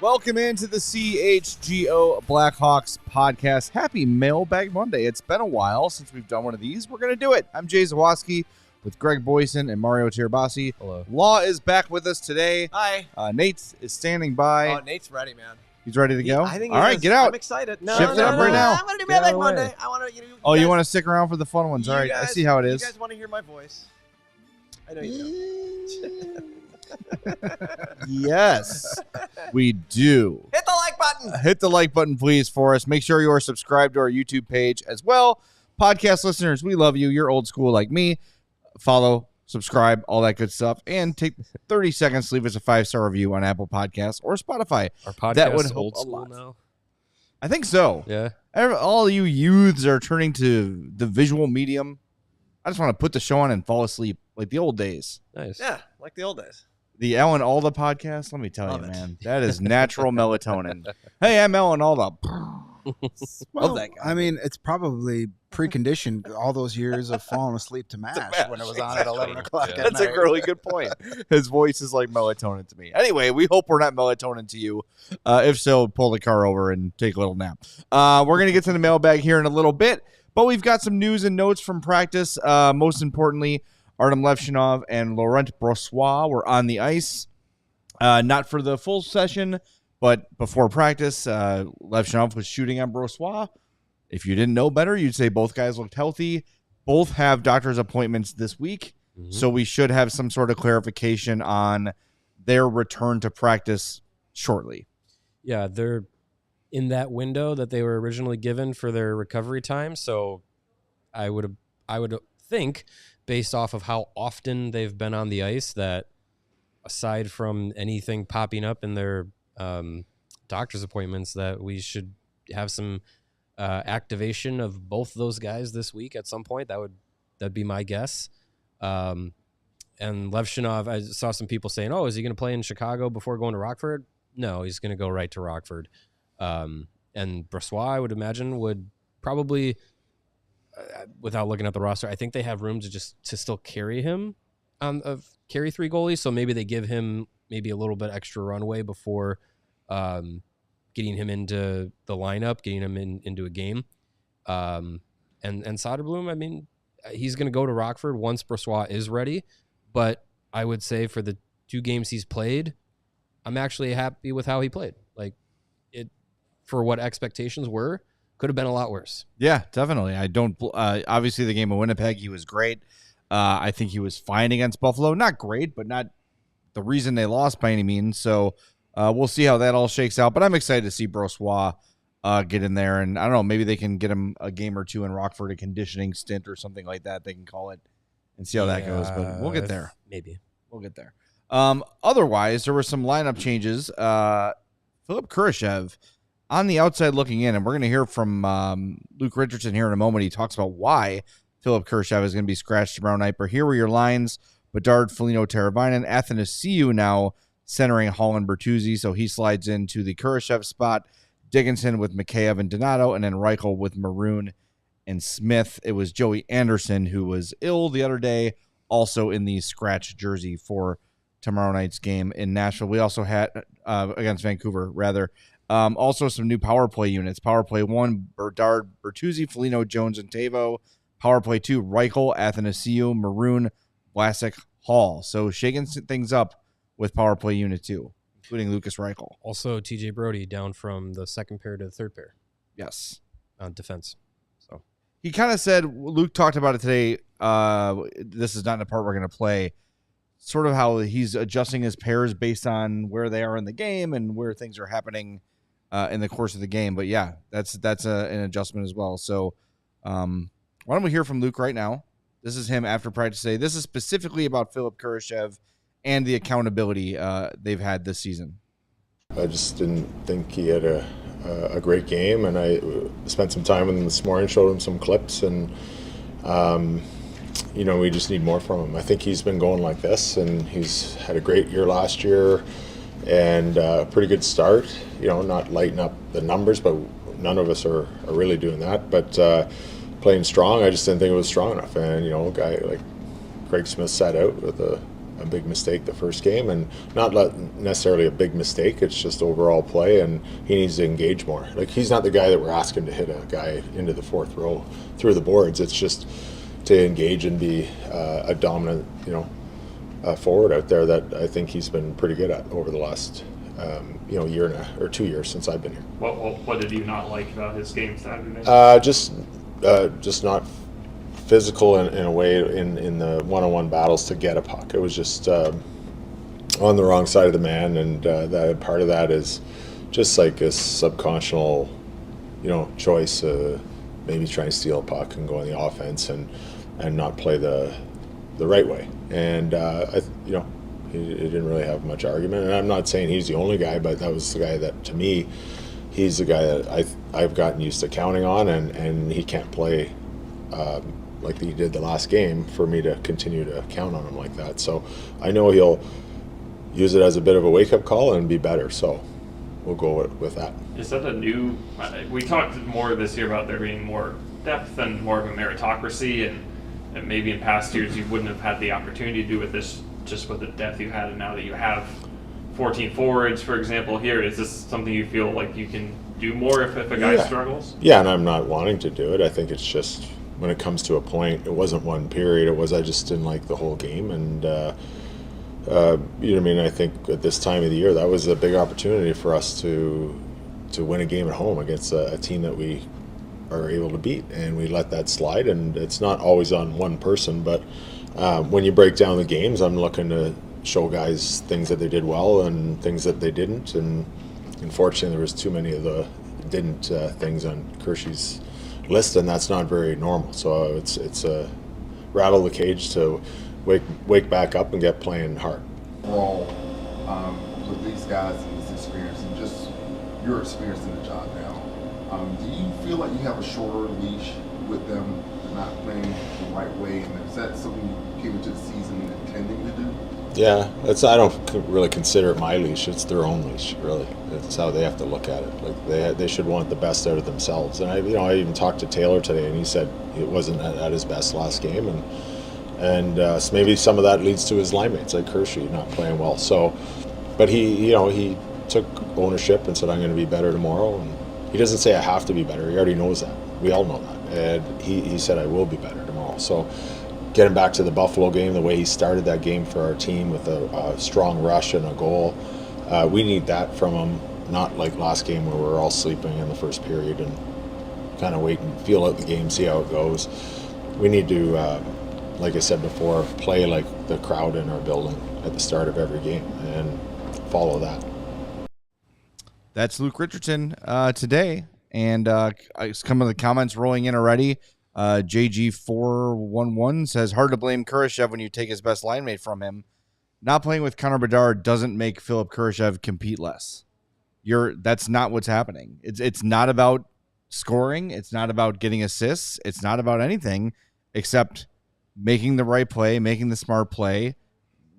Welcome into the CHGO Blackhawks Podcast. Happy Mailbag Monday. It's been a while since we've done one of these. We're going to do it. I'm Jay Zawaski with Greg Boysen and Mario Tirabassi. Hello. Law is back with us today. Hi. Nate is standing by. Oh, Nate's ready, man. He's ready to go? I think All right, get out. I'm excited. Shift it up right now. I'm going to do Mailbag Monday. I want to. You want to stick around for the fun ones? All right, I see how it is. You guys want to hear my voice? I know you do. Yes, we do. Hit the like button. Hit the like button, please, for us. Make sure you are subscribed to our YouTube page as well. Podcast listeners, we love you. You're old school like me. Follow, subscribe, all that good stuff. And take 30 seconds to leave us a 5-star review on Apple Podcasts or Spotify. Our podcast that would help old a school lot. now. I think so. Yeah. All you youths are turning to the visual medium. I just want to put the show on and fall asleep like the old days. Nice. Yeah, like the old days. The Ellen Alda podcast, let me tell Love you, it. man, that is natural melatonin. Hey, I'm Ellen Alda. Well, that guy. I mean, it's probably preconditioned all those years of falling asleep to MASH when it was on at 11 o'clock Yeah. at That's a night. really good point. His voice is like melatonin to me. Anyway, we hope we're not melatonin to you. If so, pull the car over and take a little nap. We're going to get to the mailbag here in a little bit, but we've got some news and notes from practice. Most importantly, Artem Levshinov and Laurent Brossoit were on the ice. Not for the full session, but before practice, Levshinov was shooting on Brossoit. If you didn't know better, you'd say both guys looked healthy. Both have doctor's appointments this week, so we should have some sort of clarification on their return to practice shortly. Yeah, they're in that window that they were originally given for their recovery time. So I would think, based off of how often they've been on the ice, that aside from anything popping up in their doctor's appointments, that we should have some activation of both those guys this week at some point. That'd be my guess. And Levshinov, I saw some people saying, "Oh, is he going to play in Chicago before going to Rockford?" No, he's going to go right to Rockford. And Brossoit, I would imagine, would probably, without looking at the roster, I think they have room to still carry him carry 3 goalies. So maybe they give him maybe a little bit extra runway before getting him into the lineup, getting him into a game. And Soderblom, I mean, he's going to go to Rockford once Brossoit is ready. But I would say for the 2 games he's played, I'm actually happy with how he played. Like, it, for what expectations were, could have been a lot worse. Yeah, definitely. I don't. Obviously, the game of Winnipeg, he was great. I think he was fine against Buffalo. Not great, but not the reason they lost by any means. So we'll see how that all shakes out. But I'm excited to see Brossoit get in there. And I don't know, maybe they can get him a game or 2 in Rockford, a conditioning stint or something like that, they can call it, and see how that goes. But we'll get there. Maybe. We'll get there. Otherwise, there were some lineup changes. Philip Kurashev on the outside looking in, and we're going to hear from Luke Richardson here in a moment. He talks about why Philip Kurashev is going to be scratched tomorrow night. But here were your lines: Bedard, Foligno, Teravainen, Athanasiou now centering Holland Bertuzzi, so he slides into the Kurashev spot. Dickinson with Mikheyev and Donato, and then Reichel with Maroon and Smith. It was Joey Anderson who was ill the other day, also in the scratch jersey for tomorrow night's game in Nashville. We also had, against Vancouver, rather, also some new power play units. Power play 1, Bedard, Bertuzzi, Foligno, Jones, and Tavo. Power play 2, Reichel, Athanasiou, Maroon, Vlasic, Hall. So shaking things up with power play unit 2, including Lukas Reichel. Also, TJ Brody down from the second pair to the third pair Yes. on defense. So He kind of said, Luke talked about it today, this is not in the part we're going to play, sort of how he's adjusting his pairs based on where they are in the game and where things are happening in the course of the game. But yeah, that's an adjustment as well. So why don't we hear from Luke right now? This is him after practice today. This is specifically about Philip Kurashev and the accountability they've had this season. I just didn't think he had a great game, and I spent some time with him this morning, showed him some clips, and we just need more from him. I think he's been going like this, and he's had a great year last year and a pretty good start. Not lighting up the numbers, but none of us are really doing that. But playing strong, I just didn't think it was strong enough. And a guy like Craig Smith sat out with a a big mistake the first game, and not necessarily a big mistake. It's just overall play, and he needs to engage more. Like, he's not the guy that we're asking to hit a guy into the fourth row through the boards. It's just to engage and be a dominant, forward out there that I think he's been pretty good at over the last year or 2 years since I've been here. What did you not like about his game Saturday? Just not physical in a way in the one-on-one battles to get a puck. It was just on the wrong side of the man, and that part of that is just like a subconscious, choice. Maybe trying to steal a puck and go on the offense and not play the right way. And he didn't really have much argument. And I'm not saying he's the only guy, but that was the guy that, to me, he's the guy that I've gotten used to counting on, and he can't play like he did the last game for me to continue to count on him like that. So I know he'll use it as a bit of a wake-up call and be better. So we'll go with that. Is that a new? We talked more this year about there being more depth and more of a meritocracy, and maybe in past years you wouldn't have had the opportunity to do with this, just with the depth you had, and now that you have 14 forwards, for example, here, is this something you feel like you can do more if a guy struggles? Yeah, and I'm not wanting to do it. I think it's just when it comes to a point, it wasn't one period. It was I just didn't like the whole game, and I think at this time of the year, that was a big opportunity for us to win a game at home against a team that we are able to beat, and we let that slide. And it's not always on one person, but when you break down the games, I'm looking to show guys things that they did well and things that they didn't. And unfortunately, there was too many of the didn't things on Kershey's list, and that's not very normal. So it's a rattle the cage to wake back up and get playing hard. Overall, with these guys and this experience, and just your experience in the job now, do you feel like you have a shorter leash with them not playing the right way? And is that something you came into the season intending to do? Yeah, I don't really consider it my leash. It's their own leash, really. It's how they have to look at it. Like they should want the best out of themselves. And I even talked to Taylor today, and he said it wasn't at his best last game, and so maybe some of that leads to his line mates like Hershey not playing well. So, but he took ownership and said, I'm going to be better tomorrow. And he doesn't say I have to be better. He already knows that. We all know that. And he said I will be better tomorrow. So getting back to the Buffalo game, the way he started that game for our team with a strong rush and a goal, we need that from him, not like last game where we're all sleeping in the first period and kind of wait and feel out the game, see how it goes. We need to, like I said before, play like the crowd in our building at the start of every game and follow that. That's Luke Richardson today, and some of the comments rolling in already. JG411 says, hard to blame Kurashev when you take his best line mate from him. Not playing with Connor Bedard doesn't make Philip Kurashev compete less. That's not what's happening. It's not about scoring. It's not about getting assists. It's not about anything except making the right play, making the smart play,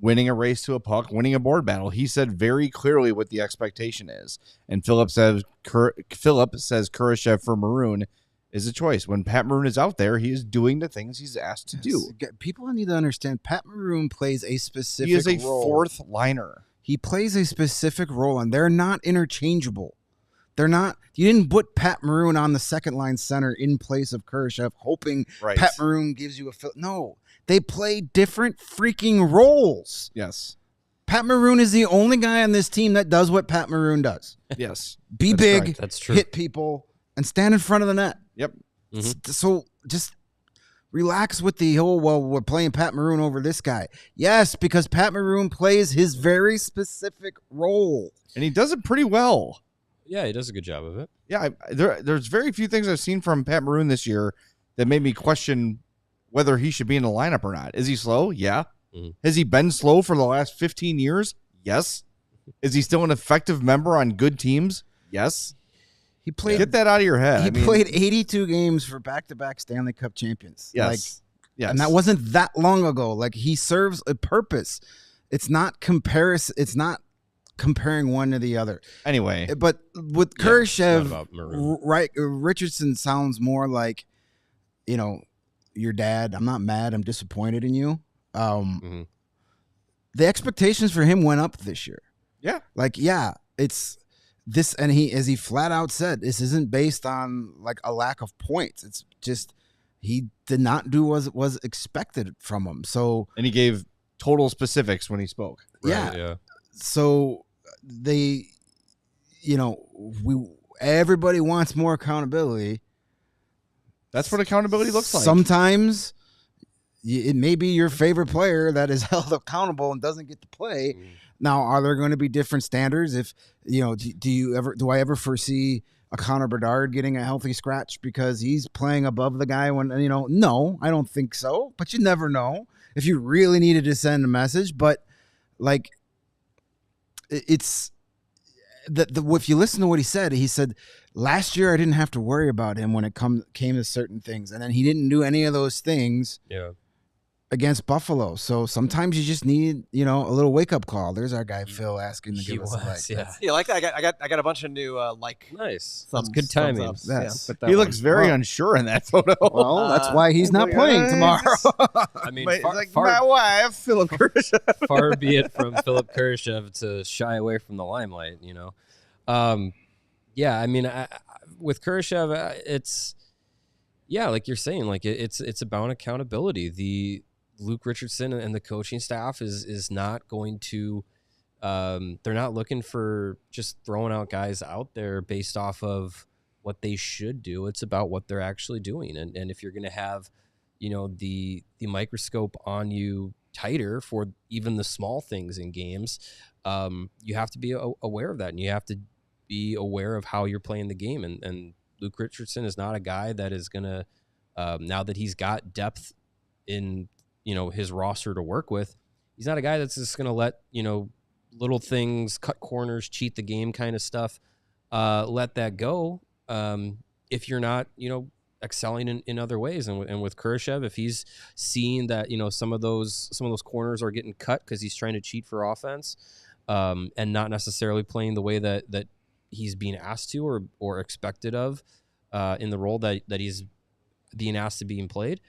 winning a race to a puck, winning a board battle. He said very clearly what the expectation is. And Philip says Kurashev for Maroon is a choice. When Pat Maroon is out there, he is doing the things he's asked to do. People need to understand Pat Maroon plays a specific He role. is a fourth liner. He plays a specific role, and they're not interchangeable. They're not. You didn't put Pat Maroon on the second line center in place of Kurashev, hoping Pat Maroon gives you a fill. No, they play different freaking roles. Yes. Pat Maroon is the only guy on this team that does what Pat Maroon does. Yes. Be That's big, correct. That's true. hit people, and stand in front of the net. Yep. Mm-hmm. So just relax with the whole, well, we're playing Pat Maroon over this guy. Yes, because Pat Maroon plays his very specific role. And he does it pretty well. Yeah, he does a good job of it. Yeah, there's very few things I've seen from Pat Maroon this year that made me question whether he should be in the lineup or not. Is he slow? Yeah. Mm-hmm. Has he been slow for the last 15 years? Yes. Is he still an effective member on good teams? Yes. He played. Get that out of your head. He played 82 games for back-to-back Stanley Cup champions. Yes. Yes. And that wasn't that long ago. Like, he serves a purpose. It's not comparison. It's not comparing one to the other. Anyway, but with Kurashev, right? Richardson sounds more like, your dad. I'm not mad. I'm disappointed in you. the expectations for him went up this year. Yeah. Like, yeah, it's this, and as he flat out said, this isn't based on like a lack of points. It's just he did not do what was expected from him. So, and he gave total specifics when he spoke. Yeah. So they, everybody wants more accountability. That's what accountability looks like. Sometimes it may be your favorite player that is held accountable and doesn't get to play. Now, are there going to be different standards? If do I ever foresee a Connor Bedard getting a healthy scratch because he's playing above the guy when no, I don't think so. But you never know if you really needed to send a message. But like, it's if you listen to what he said last year I didn't have to worry about him when it came to certain things, and then he didn't do any of those things. Yeah. Against Buffalo. So sometimes you just need, a little wake up call. There's our guy Phil asking to give us a like. Yeah, like that. I got a bunch of new nice. Thumbs, That's good timing. He looks very unsure in that photo. Well, that's why he's not playing tomorrow. I mean, my wife, Philip Kurashev. Far be it from Philip Kurashev to shy away from the limelight. Yeah. I mean, with Kurashev, it's like you're saying, like it's about accountability. The Luke Richardson and the coaching staff is not going to they're not looking for just throwing out guys out there based off of what they should do. It's about what they're actually doing. And if you're going to have, the microscope on you tighter for even the small things in games, you have to be aware of that, and you have to be aware of how you're playing the game. And Luke Richardson is not a guy that is going to, now that he's got depth in his roster to work with, he's not a guy that's just going to let, little things, cut corners, cheat the game kind of stuff, let that go. If you're not, excelling in other ways. And with Kurashev, if he's seeing that, some of those corners are getting cut because he's trying to cheat for offense, and not necessarily playing the way that he's being asked to or expected of, in the role that he's being asked to being played,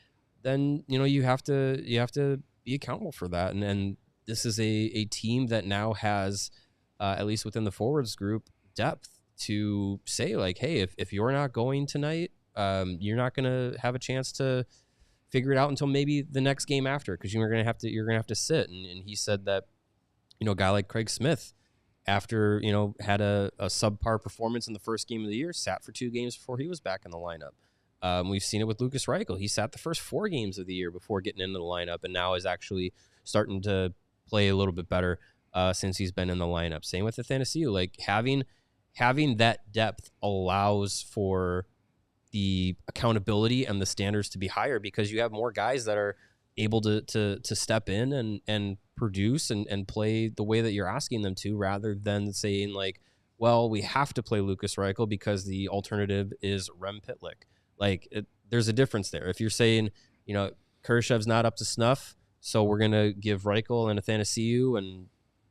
then you have to be accountable for that. And this is a team that now has, at least within the forwards group, depth to say like, hey, if you're not going tonight, you're not going to have a chance to figure it out until maybe the next game after, because you're going to have to sit. And he said that a guy like Craig Smith, after had a subpar performance in the first game of the year, sat for 2 games before he was back in the lineup. We've seen it with Lukas Reichel. He sat the first 4 games of the year before getting into the lineup, and now is actually starting to play a little bit better since he's been in the lineup. Same with Athanasiou. Like having that depth allows for the accountability and the standards to be higher, because you have more guys that are able to step in and produce and play the way that you're asking them to, rather than saying like, well, we have to play Lukas Reichel because the alternative is Rem Pitlick. Like there's a difference there. If you're saying, Kurashev's not up to snuff, so we're going to give Reichel and Athanasiou and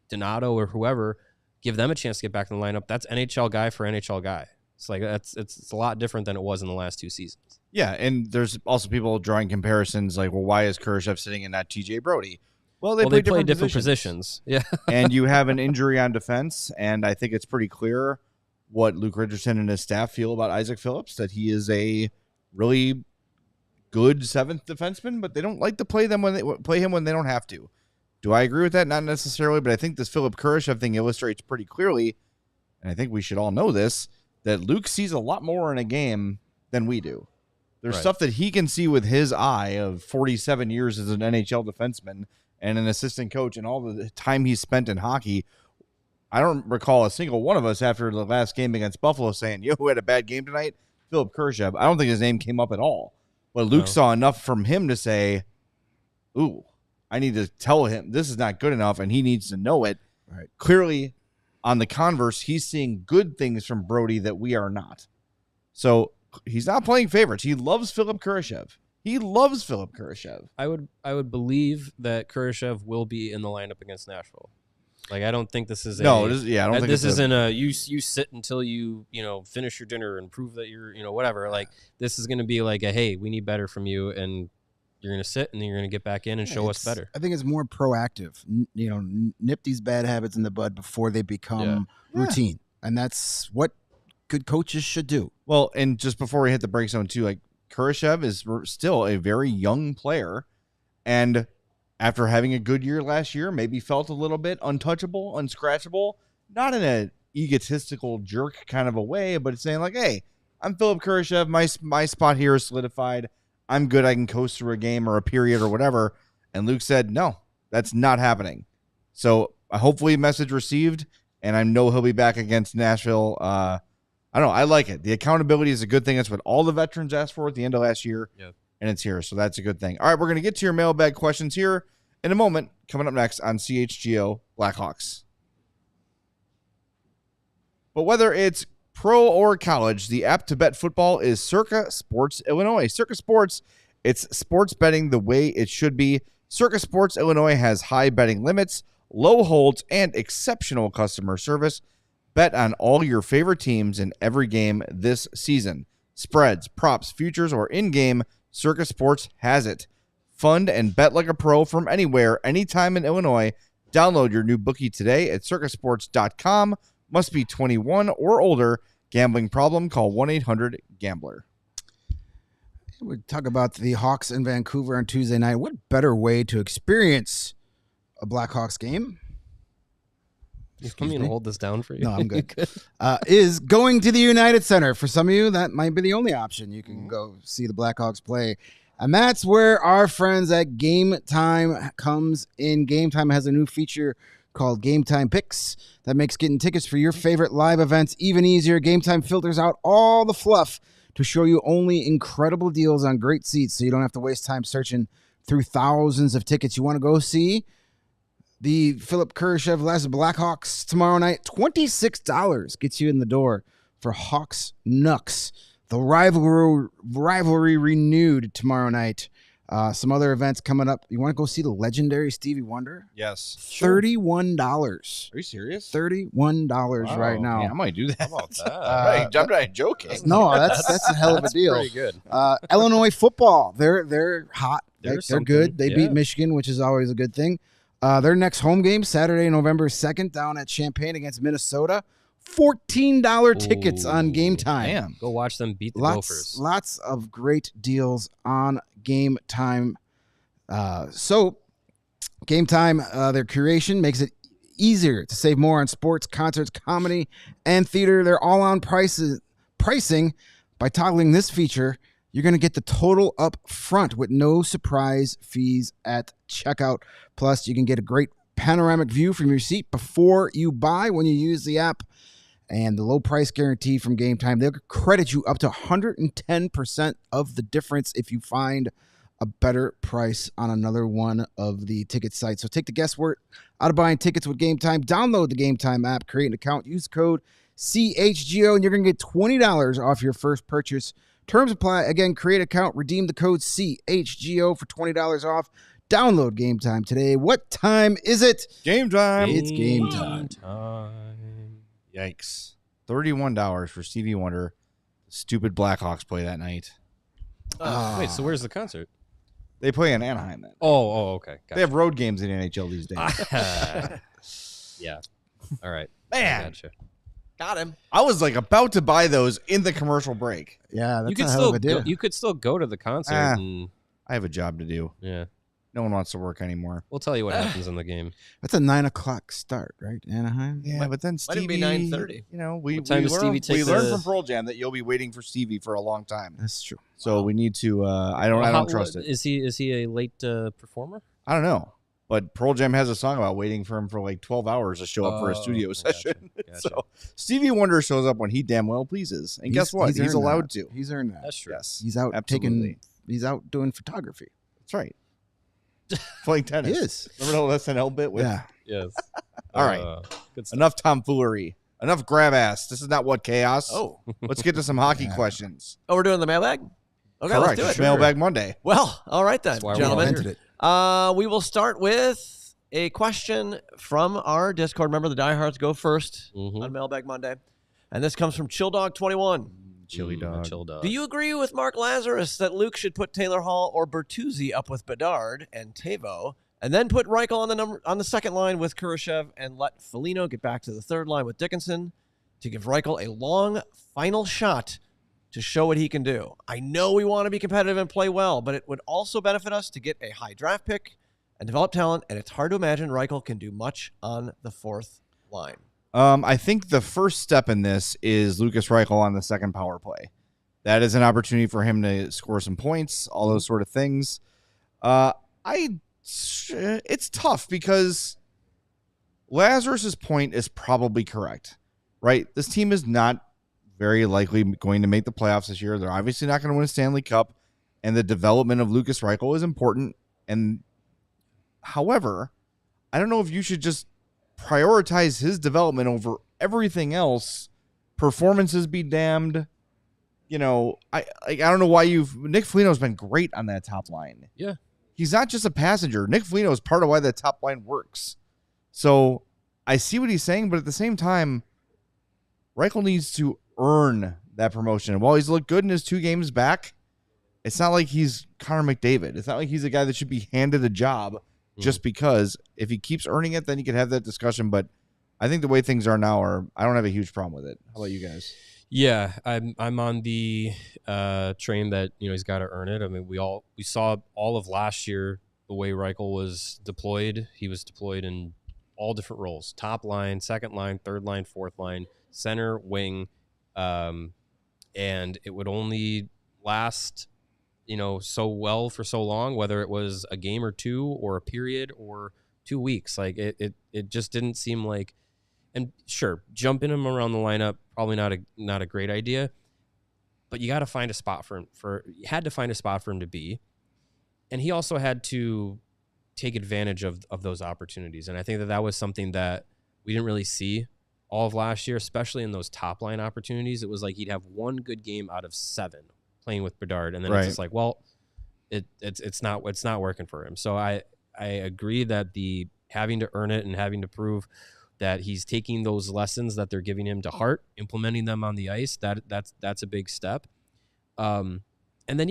Donato or whoever, give them a chance to get back in the lineup. That's NHL guy for NHL guy. It's like it's a lot different than it was in the last 2 seasons. Yeah, and there's also people drawing comparisons like, well, why is Kurashev sitting in that TJ Brody? Well, they play different positions. Yeah. And you have an injury on defense, and I think it's pretty clear what Luke Richardson and his staff feel about Isaac Phillips, that he is a really good 7th defenseman, but they don't like to play him when they don't have to. Do I agree with that? Not necessarily, but I think this Philip Kurashev thing illustrates pretty clearly, and I think we should all know this, that Luke sees a lot more in a game than we do. There's stuff that he can see with his eye of 47 years as an NHL defenseman and an assistant coach and all the time he's spent in hockey. I don't recall a single one of us after the last game against Buffalo saying, who had a bad game tonight? Philip Kurashev. I don't think his name came up at all. But Luke saw enough from him to say, ooh, I need to tell him this is not good enough, and he needs to know it. Right. Clearly, on the converse, he's seeing good things from Brody that we are not. So he's not playing favorites. He loves Philip Kurashev. He loves Philip Kurashev. I would believe that Kurashev will be in the lineup against Nashville. Like, I don't think this is I don't think this isn't a you sit until you finish your dinner and prove that you're whatever. Like, this is going to be like a, hey, we need better from you, and You're going to sit and you're going to get back in and show us better. I think it's more proactive. Nip these bad habits in the bud before they become routine. And that's what good coaches should do. Well, and just before we hit the break zone too, like Kurashev is still a very young player. And after having a good year last year, maybe felt a little bit untouchable, unscratchable, not in an egotistical jerk kind of a way, but it's saying like, hey, I'm Philip Kurashev. My spot here is solidified. I'm good. I can coast through a game or a period or whatever. And Luke said, no, that's not happening. So hopefully message received, and I know he'll be back against Nashville. I don't know. I like it. The accountability is a good thing. That's what all the veterans asked for at the end of last year, and it's here. So that's a good thing. All right, we're going to get to your mailbag questions here in a moment, coming up next on CHGO Blackhawks. But whether it's pro or college, the app to bet football is Circa Sports Illinois. Circa Sports, it's sports betting the way it should be. Circa Sports Illinois has high betting limits, low holds, and exceptional customer service. Bet on all your favorite teams in every game this season. Spreads, props, futures, or in-game, Circa Sports has it. Fund and bet like a pro from anywhere, anytime in Illinois. Download your new bookie today at circasports.com. Must be 21 or older. Gambling problem? Call 1-800-GAMBLER. We talk about the Hawks in Vancouver on Tuesday night. What better way to experience a Blackhawks game? You want me to hold this down for you? No, I'm good. Is going to the United Center. For some of you, that might be the only option. You can go see the Blackhawks play. And that's where our friends at Game Time comes in. Game Time has a new feature called Game Time Picks that makes getting tickets for your favorite live events even easier. Game Time filters out all the fluff to show you only incredible deals on great seats, so you don't have to waste time searching through thousands of tickets. You want to go see the Philip Kurashev Blackhawks tomorrow night? $26 gets you in the door for Hawks Nucks. The rivalry renewed tomorrow night. Some other events coming up. You want to go see the legendary Stevie Wonder? Yes. $31. Are you serious? $31 right now. Yeah, I might do that. How about that? I'm not joking. No, that's a hell of a deal. Pretty good. Illinois football. They're hot. They're something. good. They Yeah. beat Michigan, which is always a good thing. Their next home game, Saturday, November 2nd, down at Champaign against Minnesota. $14 tickets on Game Time. Damn. Go watch them beat the Gophers. Lots of great deals on Game Time. So Game Time, their curation makes it easier to save more on sports, concerts, comedy, and theater. They're all on pricing. By toggling this feature, you're going to get the total up front with no surprise fees at checkout. Plus, you can get a great panoramic view from your seat before you buy when you use the app. And the low price guarantee from Game Time, they'll credit you up to 110% of the difference if you find a better price on another one of the ticket sites. So take the guesswork out of buying tickets with Game Time. Download the Game Time app, create an account, use code CHGO, and you're going to get $20 off your first purchase. Terms apply. Again, create an account, redeem the code CHGO for $20 off. Download Game Time today. What time is it? Game time. It's game time. Yikes. $31 for Stevie Wonder. Stupid Blackhawks play that night. Wait, so where's the concert? They play in Anaheim then. Oh, okay. They have road games in the NHL these days. Yeah. All right. Man. Gotcha. Got him. I was like about to buy those in the commercial break. Yeah, that's You could a hell still of a deal. you could still go to the concert. Ah. And, I have a job to do. yeah. No one wants to work anymore. We'll tell you what happens in the game. That's a 9 o'clock start, right? Anaheim? Yeah, but then Might even Stevie, be 9:30. You know, we What time does Stevie take we learned the- from Pearl Jam that you'll be waiting for Stevie for a long time. That's true. So we need to. I don't trust it. Is he a late performer? I don't know. But Pearl Jam has a song about waiting for him for like 12 hours to show up for a studio session. Gotcha. So Stevie Wonder shows up when he damn well pleases. And guess what? He's earned allowed that. to. He's earned that. That's true. Yes. He's out absolutely. He's out doing photography. That's right. Playing tennis. He is. Remember the SNL bit with? Yeah. Yes. All right. Good stuff. Enough tomfoolery. Enough grab ass. This is not what chaos. Oh. Let's get to some hockey questions. Oh, we're doing the mailbag? Okay, Correct. let's do it. It's Mailbag Monday. Well, all right then, That's why we gentlemen. invented it. We will start with a question from our Discord member. The DieHards go first Mhm. on Mailbag Monday. And this comes from ChillDog21. Chili dog. Chill dog. Do you agree with Mark Lazarus that Luke should put Taylor Hall or Bertuzzi up with Bedard and Tavo, and then put Reichel on the second line with Kurashev, and let Foligno get back to the third line with Dickinson to give Reichel a long final shot to show what he can do? I know we want to be competitive and play well, but it would also benefit us to get a high draft pick and develop talent, and it's hard to imagine Reichel can do much on the fourth line. I think the first step in this is Lukas Reichel on the second power play. That is an opportunity for him to score some points, all those sort of things. It's tough because Lazarus's point is probably correct, right? This team is not very likely going to make the playoffs this year. They're obviously not going to win a Stanley Cup, and the development of Lukas Reichel is important. And however, I don't know if you should just prioritize his development over everything else. Performances be damned. You know, I don't know why Nick Foligno's been great on that top line. Yeah. He's not just a passenger. Nick Foligno is part of why that top line works. So I see what he's saying, but at the same time, Reichel needs to earn that promotion. And while he's looked good in his 2 games back, it's not like he's Connor McDavid. It's not like he's a guy that should be handed a job just because. If he keeps earning it, then you could have that discussion. But I think the way things are now, I don't have a huge problem with it. How about you guys? Yeah, I'm on the train that he's got to earn it. I mean, we saw all of last year the way Reichel was deployed. He was deployed in all different roles: top line, second line, third line, fourth line, center, wing, and it would only last so well for so long, whether it was a game or two or a period or 2 weeks. Like it just didn't seem like. And sure, jumping him around the lineup, probably not a great idea, but you got to find a spot for him. You had to find a spot for him to be, and he also had to take advantage of those opportunities. And I think that was something that we didn't really see all of last year, especially in those top line opportunities. It was like he'd have one good game out of 7 playing with Bedard, and then it's just like, well, it's not working for him. So I agree that the having to earn it and having to prove that he's taking those lessons that they're giving him to heart, implementing them on the ice, that's a big step. And then,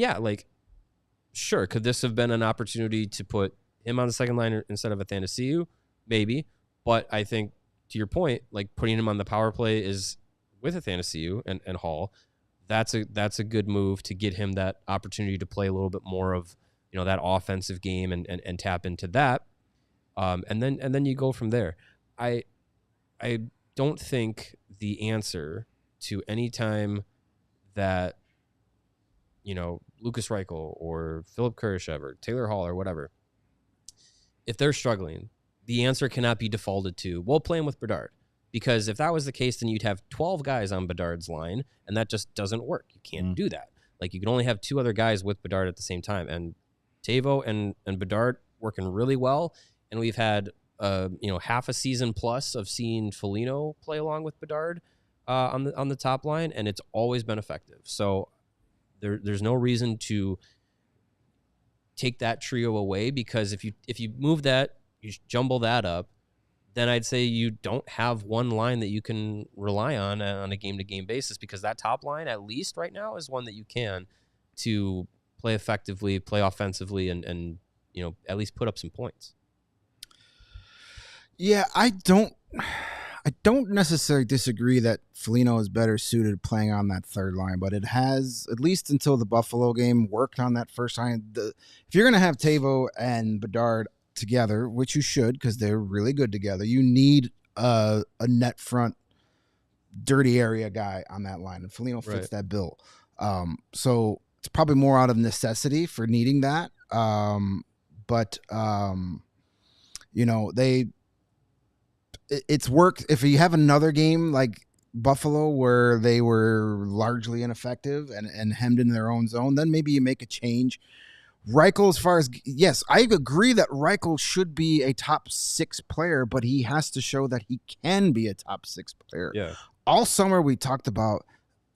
sure, could this have been an opportunity to put him on the second line instead of Athanasiou? Maybe. But I think, to your point, like putting him on the power play is with Athanasiou and Hall, that's a good move to get him that opportunity to play a little bit more of that offensive game and tap into that. And then you go from there. I don't think the answer to any time that, Lukas Reichel or Philip Kurashev or Taylor Hall or whatever, if they're struggling, the answer cannot be defaulted to, well, playing with Bedard. Because if that was the case, then you'd have 12 guys on Bedard's line, and that just doesn't work. You can't do that. Like, you can only have 2 other guys with Bedard at the same time. And Tavo and Bedard working really well, and we've had half a season plus of seeing Foligno play along with Bedard on the top line, and it's always been effective. So there's no reason to take that trio away, because if you move that, you jumble that up, then I'd say you don't have one line that you can rely on a game-to-game basis, because that top line, at least right now, is one that you can to play effectively, play offensively, and at least put up some points. Yeah, I don't necessarily disagree that Foligno is better suited playing on that third line, but it has, at least until the Buffalo game, worked on that first line. If you're going to have Tavo and Bedard together, which you should because they're really good together, you need a net front, dirty area guy on that line, and Foligno fits that bill. So it's probably more out of necessity for needing that. It's worked. If you have another game like Buffalo where they were largely ineffective and hemmed in their own zone, then maybe you make a change. Reichel, as far as, yes, I agree that Reichel should be a top 6 player, but he has to show that he can be a top 6 player. Yeah. All summer we talked about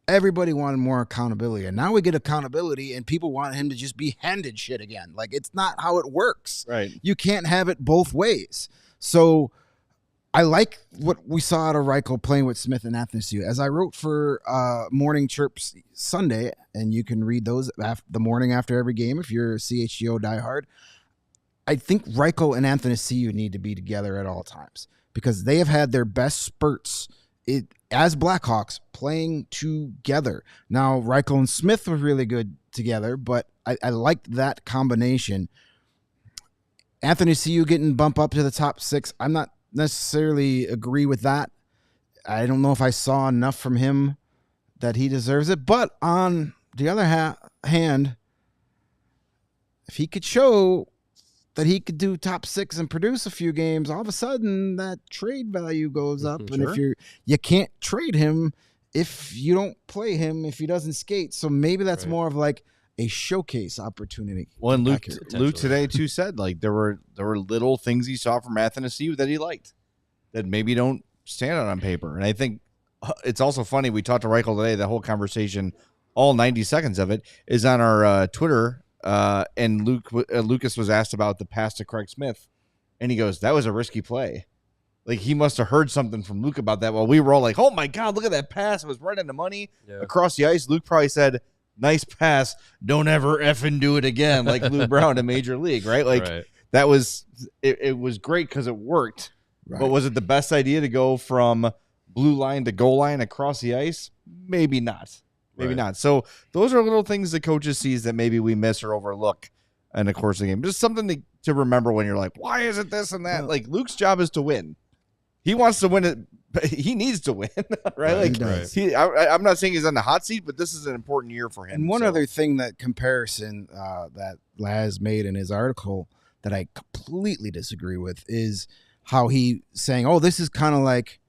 everybody wanted more accountability, and now we get accountability and people want him to just be handed shit again. Like, it's not how it works. Right. You can't have it both ways. So I like what we saw out of Reichel playing with Smith and Athanasiou. As I wrote for Morning Chirps Sunday, and you can read those the morning after every game if you're a CHGO diehard, I think Reichel and Athanasiou need to be together at all times because they have had their best spurts as Blackhawks playing together. Now, Reichel and Smith were really good together, but I liked that combination. Athanasiou getting bumped up to the top 6, I'm not necessarily agree with that. I don't know if I saw enough from him that he deserves it, but on the other hand, if he could show that he could do top 6 and produce a few games, all of a sudden that trade value goes up. And if you can't trade him if you don't play him, if he doesn't skate. So maybe that's more of like a showcase opportunity. Well, and Luke today too said like there were little things he saw from Athanasiou that he liked that maybe don't stand out on paper. And I think it's also funny. We talked to Reichel today. The whole conversation, all 90 seconds of it, is on our Twitter. And Lucas was asked about the pass to Craig Smith, and he goes, "That was a risky play." Like he must have heard something from Luke about that. While we were all like, "Oh my God, look at that pass! It was right on the money across the ice." Luke probably said, "Nice pass. Don't ever effing do it again." Like Lou Brown in Major League, right? Like that was it was great because it worked. Right. But was it the best idea to go from blue line to goal line across the ice? Maybe not. Maybe not. So those are little things the coaches sees that maybe we miss or overlook in the course of the game. Just something to remember when you're like, why is it this and that? Like Luke's job is to win. He wants to win it. But he needs to win, right? I'm not saying he's on the hot seat, but this is an important year for him. And one other thing that comparison that Laz made in his article that I completely disagree with is how he saying, "Oh, this is kind of like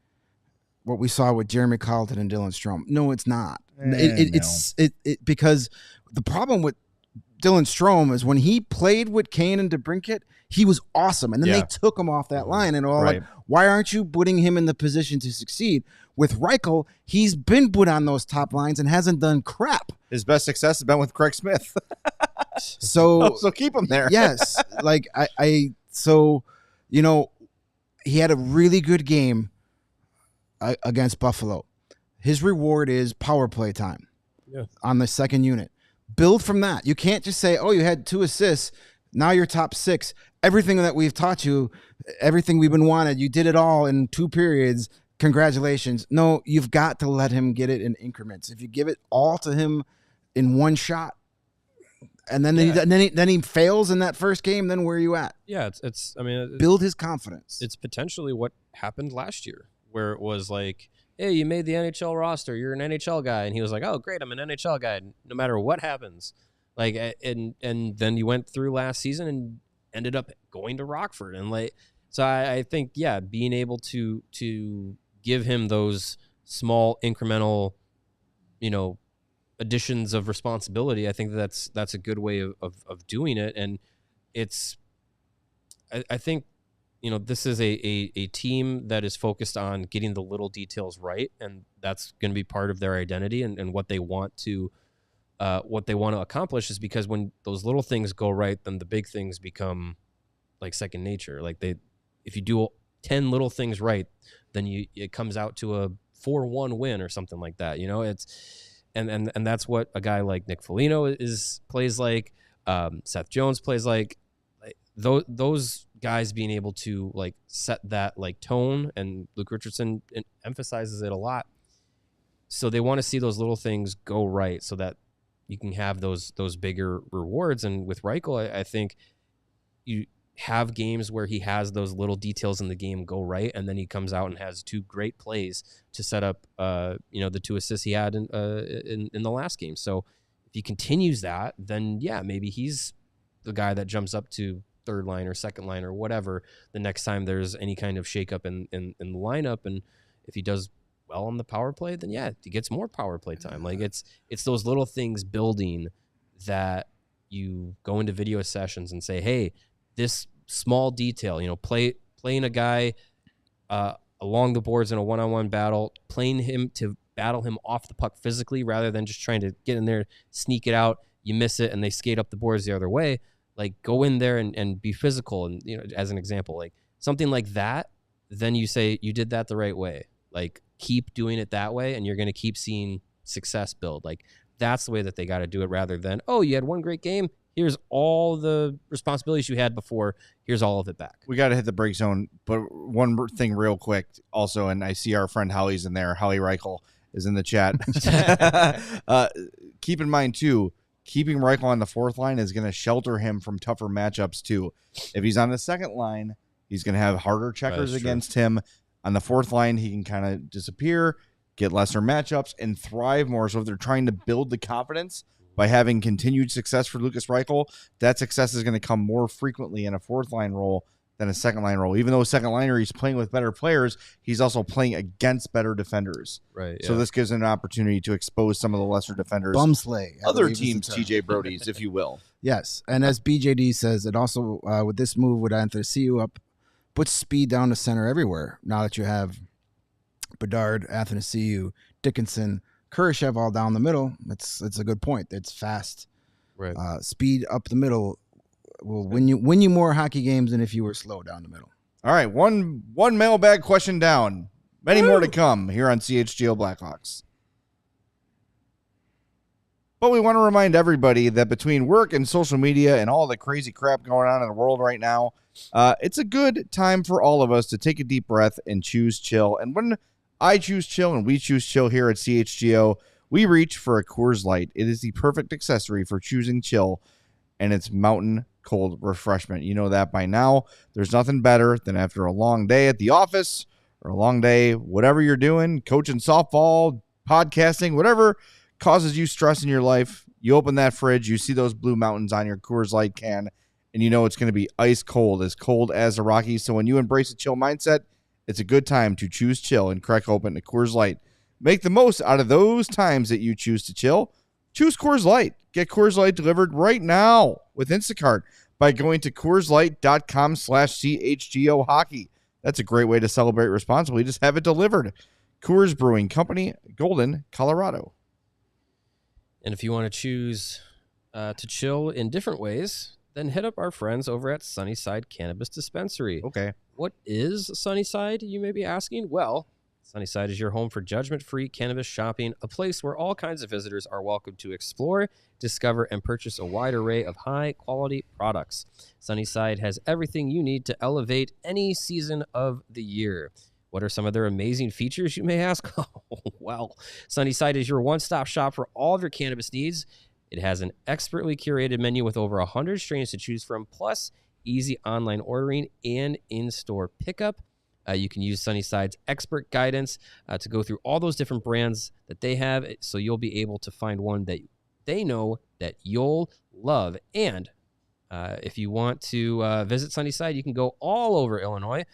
what we saw with Jeremy Colleton and Dylan Strome." No, it's not. It's because the problem with Dylan Strome is when he played with Kane and DeBrincat, he was awesome. And then they took him off that line and all like, why aren't you putting him in the position to succeed? With Reichel, he's been put on those top lines and hasn't done crap. His best success has been with Craig Smith. so keep him there. Yes. Like so, you know, he had a really good game against Buffalo. His reward is power play time on the second unit. Build from that. You can't just say, "Oh, you had 2 assists. Now you're top 6. Everything that we've taught you, everything we've been wanted, you did it all in 2 periods. Congratulations." No, you've got to let him get it in increments. If you give it all to him in one shot, and then he fails in that first game, then where are you at? Yeah, I mean, build his confidence. It's potentially what happened last year, where it was like, "Hey, you made the NHL roster. You're an NHL guy." And he was like, "Oh, great. I'm an NHL guy. No matter what happens." Like, and then you went through last season and ended up going to Rockford. And like, so I think, being able to give him those small incremental, additions of responsibility, I think that's a good way of doing it. And I think, this is a team that is focused on getting the little details right, and that's going to be part of their identity and what they want to accomplish. Is because when those little things go right, then the big things become like second nature. Like if you do 10 little things right, then it comes out to a 4-1 win or something like that. And that's what a guy like Nick Foligno plays like. Seth Jones plays like. Those guys being able to like set that like tone, and Luke Richardson emphasizes it a lot. So they want to see those little things go right so that you can have those bigger rewards. And with Reichel, I think you have games where he has those little details in the game go right, and then he comes out and has 2 great plays to set up the 2 assists he had in the last game. So if he continues that, then maybe he's the guy that jumps up to third line or second line or whatever the next time there's any kind of shakeup in the lineup. And if he does well on the power play, then he gets more power play time. Like it's those little things building that you go into video sessions and say, hey, this small detail, playing a guy along the boards in a one-on-one battle, playing him to battle him off the puck physically rather than just trying to get in there, sneak it out, you miss it, and they skate up the boards the other way. Like, go in there and be physical. And, as an example, like something like that then you say you did that the right way. Like, keep doing it that way, and you're going to keep seeing success build. Like, that's the way that they got to do it, rather than, oh, you had one great game. Here's all the responsibilities you had before. Here's all of it back. We got to hit the break zone. But one thing real quick also, and I see our friend Holly's in there. Holly Reichel is in the chat. Keep in mind, too, keeping Reichel on the fourth line is going to shelter him from tougher matchups, too. If he's on the second line, he's going to have harder checkers against him. On the fourth line, he can kind of disappear, get lesser matchups, and thrive more. So if they're trying to build the confidence by having continued success for Lukas Reichel, that success is going to come more frequently in a fourth line role than a second line role. Even though a second liner, he's playing with better players, he's also playing against better defenders. Right. So this gives him an opportunity to expose some of the lesser defenders. Bumsley. Other teams, TJ Brody's, if you will. Yes. And as BJD says, it also, with this move, would Athanasiou up, put speed down the center everywhere. Now that you have Bedard, Athanasiou, Dickinson, Kurashev all down the middle, it's a good point. It's fast. Right. Speed up the middle will win you more hockey games than if you were slow down the middle. All right, one mailbag question down. Many more to come here on CHGO Blackhawks. But we want to remind everybody that between work and social media and all the crazy crap going on in the world right now, it's a good time for all of us to take a deep breath and choose chill. And when I choose chill and we choose chill here at CHGO, we reach for a Coors Light. It is the perfect accessory for choosing chill, and it's mountain cold refreshment. You know that by now. There's nothing better than after a long day at the office or a long day, whatever you're doing, coaching softball, podcasting, whatever causes you stress in your life. You open that fridge, you see those blue mountains on your Coors Light can, and you know it's going to be ice cold as the Rockies. So when you embrace a chill mindset, it's a good time to choose chill and crack open a Coors Light. Make the most out of those times that you choose to chill. Choose Coors Light. Get Coors Light delivered right now with Instacart by going to CoorsLight.com/CHGO Hockey. That's a great way to celebrate responsibly. Just have it delivered. Coors Brewing Company, Golden, Colorado. And if you want to choose to chill in different ways, then hit up our friends over at Sunnyside Cannabis Dispensary. Okay. What is Sunnyside, you may be asking? Well, Sunnyside is your home for judgment-free cannabis shopping, a place where all kinds of visitors are welcome to explore, discover, and purchase a wide array of high-quality products. Sunnyside has everything you need to elevate any season of the year. What are some of their amazing features, you may ask? Well, Sunnyside is your one-stop shop for all of your cannabis needs. It has an expertly curated menu with over 100 strains to choose from, plus easy online ordering and in-store pickup. You can use Sunnyside's expert guidance to go through all those different brands that they have, so you'll be able to find one that they know that you'll love. And if you want to visit Sunnyside, you can go all over Illinois,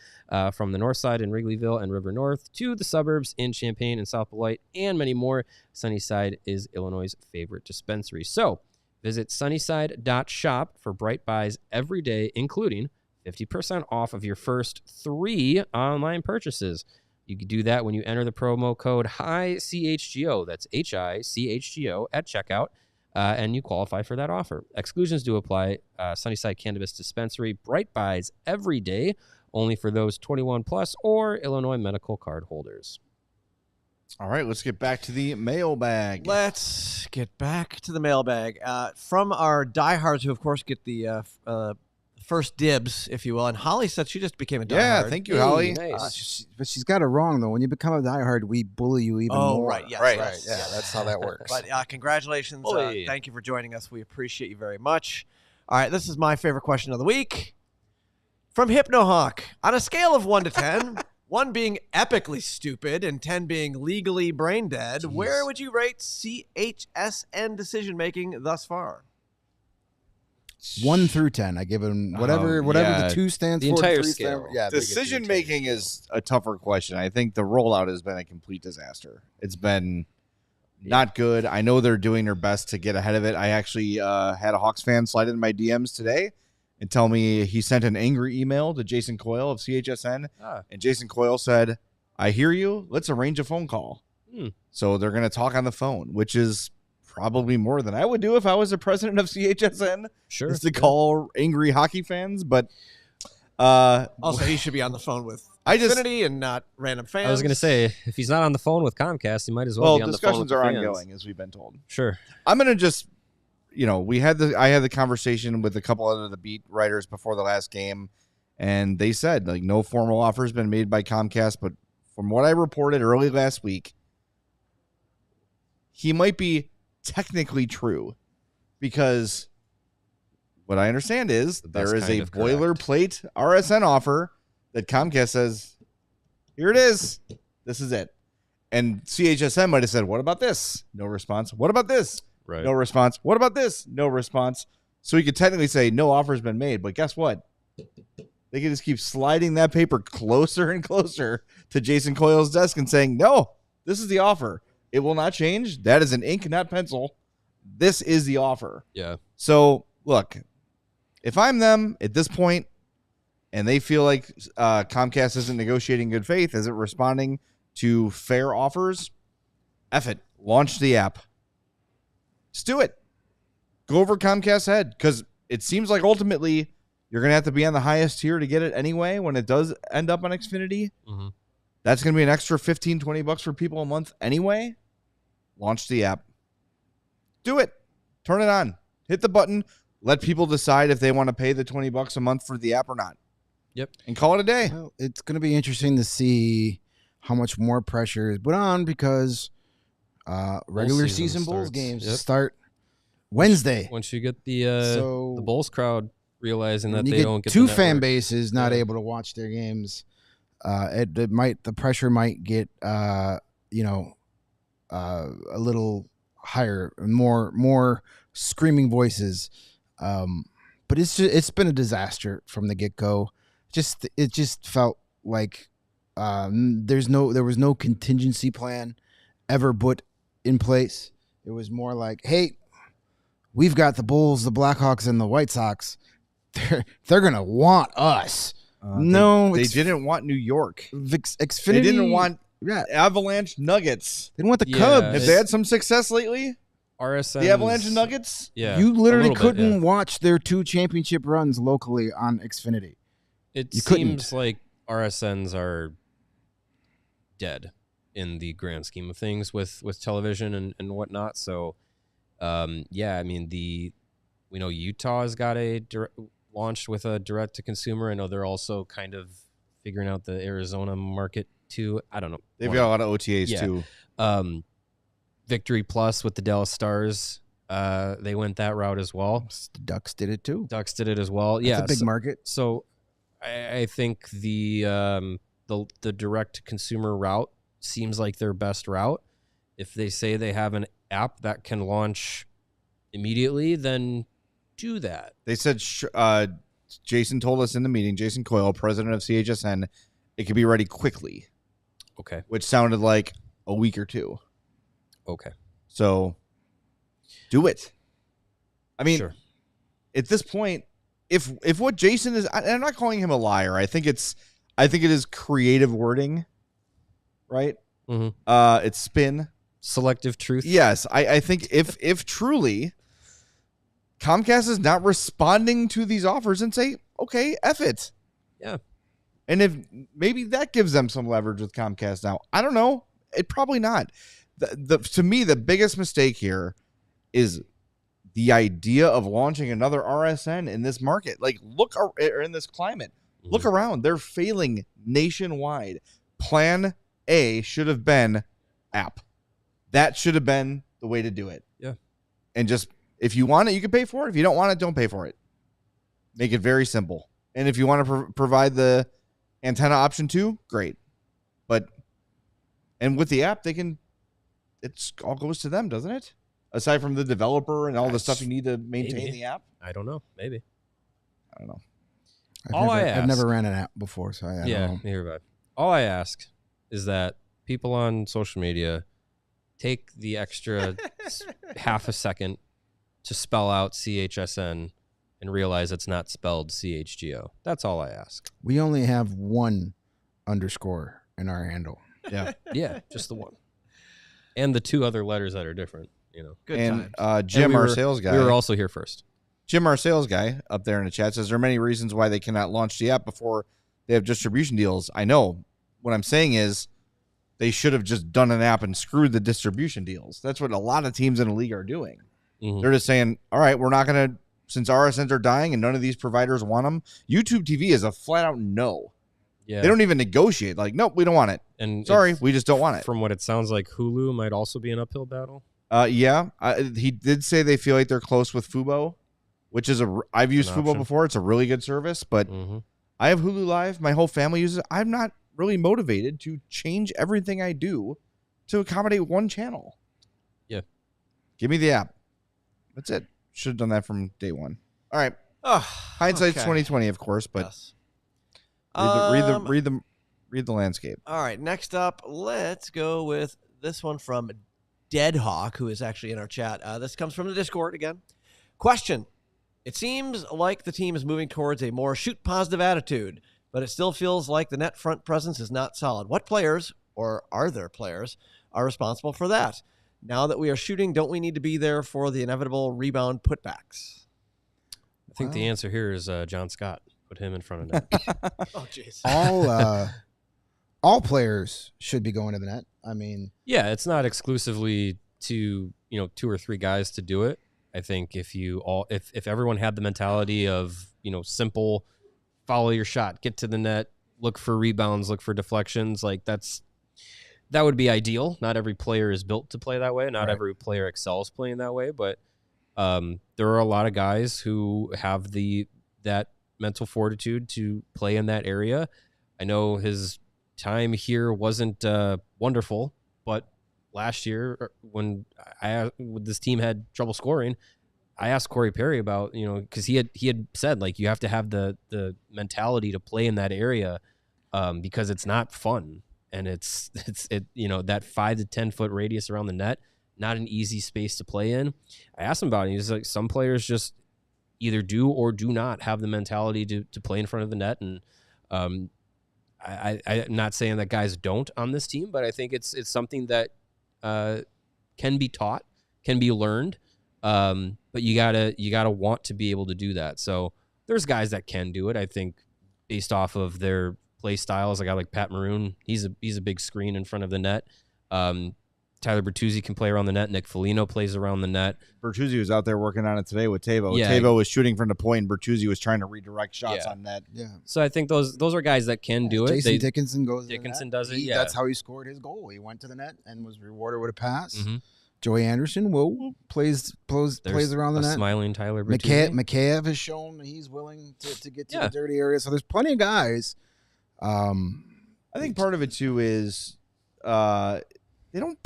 from the north side in Wrigleyville and River North to the suburbs in Champaign and South Beloit, and many more. Sunnyside is Illinois' favorite dispensary. So visit sunnyside.shop for bright buys every day, including 50% off of your first 3 online purchases. You can do that when you enter the promo code HICHGO. That's HICHGO at checkout. And you qualify for that offer. Exclusions do apply. Sunnyside Cannabis Dispensary, bright buys every day, only for those 21 plus or Illinois medical card holders. All right, let's get back to the mailbag. Let's get back to the mailbag. From our diehards, who, of course, get the first dibs, if you will. And Holly said she just became a diehard. Yeah, thank you, Holly. Nice. But she's got it wrong, though. When you become a diehard, we bully you even more. Oh, right. Yes, Right. yes, Yeah, yes. that's how that works. But congratulations. Bully. Thank you for joining us. We appreciate you very much. All right, this is my favorite question of the week. From HypnoHawk. On a scale of 1 to 10, 1 being epically stupid and 10 being legally brain dead, where would you rate CHSN decision-making thus far? 1 through 10. I give him whatever yeah. the 2 stands The for. entire 3 scale. stands- yeah, they get the Decision entire making is a tougher question. I think the rollout has been a complete disaster. It's been not good. I know they're doing their best to get ahead of it. I actually had a Hawks fan slide in my DMs today and tell me he sent an angry email to Jason Coyle of CHSN. And Jason Coyle said, I hear you. Let's arrange a phone call. So they're going to talk on the phone, which is probably more than I would do if I was the president of CHSN. Sure. Is to call angry hockey fans. But Also, he should be on the phone with Xfinity and not random fans. I was going to say, if he's not on the phone with Comcast, he might as well be on the phone with the fans. Discussions are ongoing, as we've been told. Sure. I'm going to just, I had the conversation with a couple of the beat writers before the last game, and they said, like, no formal offer has been made by Comcast, but from what I reported early last week, he might be technically true, because what I understand is there is a boilerplate RSN offer that Comcast says, here it is. This is it. And CHSN might have said, what about this? No response. What about this? Right. No response. What about this? No response. So he could technically say no offer's been made, but guess what? They can just keep sliding that paper closer and closer to Jason Coyle's desk and saying, no, this is the offer. It will not change. That is an ink, not pencil. This is the offer. Yeah. So, look, if I'm them at this point and they feel like Comcast isn't negotiating good faith, isn't responding to fair offers, F it. Launch the app. Just do it. Go over Comcast's head, because it seems like ultimately you're going to have to be on the highest tier to get it anyway when it does end up on Xfinity. Mm-hmm. That's going to be an extra $15-$20 for people a month anyway. Launch the app. Do it. Turn it on. Hit the button. Let people decide if they want to pay the $20 a month for the app or not. Yep. And call it a day. Well, it's going to be interesting to see how much more pressure is put on, because regular season Bulls games start Wednesday. Once you get the Bulls crowd realizing that they don't get two the fan bases not able to watch their games, the pressure might get a little higher, more screaming voices. But it's been a disaster from the get-go. It just felt like there was no contingency plan ever put in place. It was more like, hey, we've got the Bulls, the Blackhawks, and the White Sox. They're gonna want us. They didn't want New York. Xfinity. They didn't want Avalanche Nuggets. They didn't want the Cubs. Have they had some success lately? RSN. The Avalanche Nuggets? Yeah. You literally couldn't watch their 2 championship runs locally on Xfinity. It seems like RSNs are dead in the grand scheme of things with television and whatnot. So, we know Utah's got launched with a direct to consumer. I know they're also kind of figuring out the Arizona market too. I don't know. They've got a lot of OTAs too. Victory Plus with the Dallas Stars. They went that route as well. The Ducks did it too. Ducks did it as well. That's a big market. So I think the direct to consumer route seems like their best route. If they say they have an app that can launch immediately, then do that. They said Jason told us in the meeting, Jason Coyle, president of CHSN, it could be ready quickly. Okay. Which sounded like a week or 2. Okay. So do it. I mean, sure. At this point, if what Jason is, I'm not calling him a liar. I think it is creative wording, right? Mm-hmm. It's spin. Selective truth. Yes. I think if truly Comcast is not responding to these offers and say, okay, F it. Yeah. And if maybe that gives them some leverage with Comcast now. I don't know. It probably not. To me, the biggest mistake here is the idea of launching another RSN in this market. Like, in this climate. Mm-hmm. Look around. They're failing nationwide. Plan A should have been app. That should have been the way to do it. Yeah. And just, if you want it, you can pay for it. If you don't want it, don't pay for it. Make it very simple. And if you want to provide the antenna option too, great. And with the app, it all goes to them, doesn't it? Aside from the developer and all the stuff you need to maintain the app. I don't know. Maybe. I don't know. I've never ran an app before, so I don't know. Neither have I. All I ask is that people on social media take the extra half a second to spell out CHSN and realize it's not spelled CHGO. That's all I ask. We only have 1 underscore in our handle. Yeah. Yeah, just the 1. And the 2 other letters that are different, Good and times. Jim, our sales guy. We were also here first. Jim, our sales guy up there in the chat, says there are many reasons why they cannot launch the app before they have distribution deals. I know. What I'm saying is they should have just done an app and screwed the distribution deals. That's what a lot of teams in the league are doing. Mm-hmm. They're just saying, all right, we're not going to, since RSNs are dying and none of these providers want them, YouTube TV is a flat out no. Yeah. They don't even negotiate. Like, nope, we don't want it. And sorry, we just don't want it. From what it sounds like, Hulu might also be an uphill battle. Yeah. He did say they feel like they're close with Fubo, which is I've used Fubo before. It's a really good service, but I have Hulu Live. My whole family uses it. I'm not really motivated to change everything I do to accommodate one channel. Yeah. Give me the app. That's it. Should have done that from day one. All right. Hindsight's 2020, of course, but yes. Read the landscape. All right. Next up, let's go with this one from Deadhawk, who is actually in our chat. This comes from the Discord again. Question. It seems like the team is moving towards a more shoot positive attitude, but it still feels like the net front presence is not solid. What players, or are there players, are responsible for that? Now that we are shooting, don't we need to be there for the inevitable rebound putbacks? I think the answer here is John Scott. Put him in front of net. Oh, jeez. All players should be going to the net. I mean, yeah, it's not exclusively to 2 or 3 guys to do it. I think if everyone had the mentality of simple, follow your shot, get to the net, look for rebounds, look for deflections, like that would be ideal. Not every player is built to play that way. Not every player excels playing that way, but there are a lot of guys who have that mental fortitude to play in that area. I know his time here wasn't wonderful, but last year when this team had trouble scoring, I asked Corey Perry about, because he had said, like, you have to have the mentality to play in that area because it's not fun. And it's that 5 to 10 foot radius around the net, not an easy space to play in. I asked him about it. He's like, some players just either do or do not have the mentality to play in front of the net. And I'm not saying that guys don't on this team, but I think it's something that can be taught, can be learned. But you gotta want to be able to do that. So there's guys that can do it. I think based off of their play styles, a guy like Pat Maroon, he's a big screen in front of the net. Tyler Bertuzzi can play around the net. Nick Foligno plays around the net. Bertuzzi was out there working on it today with Tavo. Yeah. Tavo was shooting from the point, and Bertuzzi was trying to redirect shots on net. Yeah. So I think those are guys that can do it. Jason Dickinson goes. Dickinson does it. That's how he scored his goal. He went to the net and was rewarded with a pass. Mm-hmm. Joey Anderson plays around the net. Smiling Tyler Bertuzzi. Mikheyev has shown he's willing to get to the dirty area. So there's plenty of guys. I think part of it too is they don't.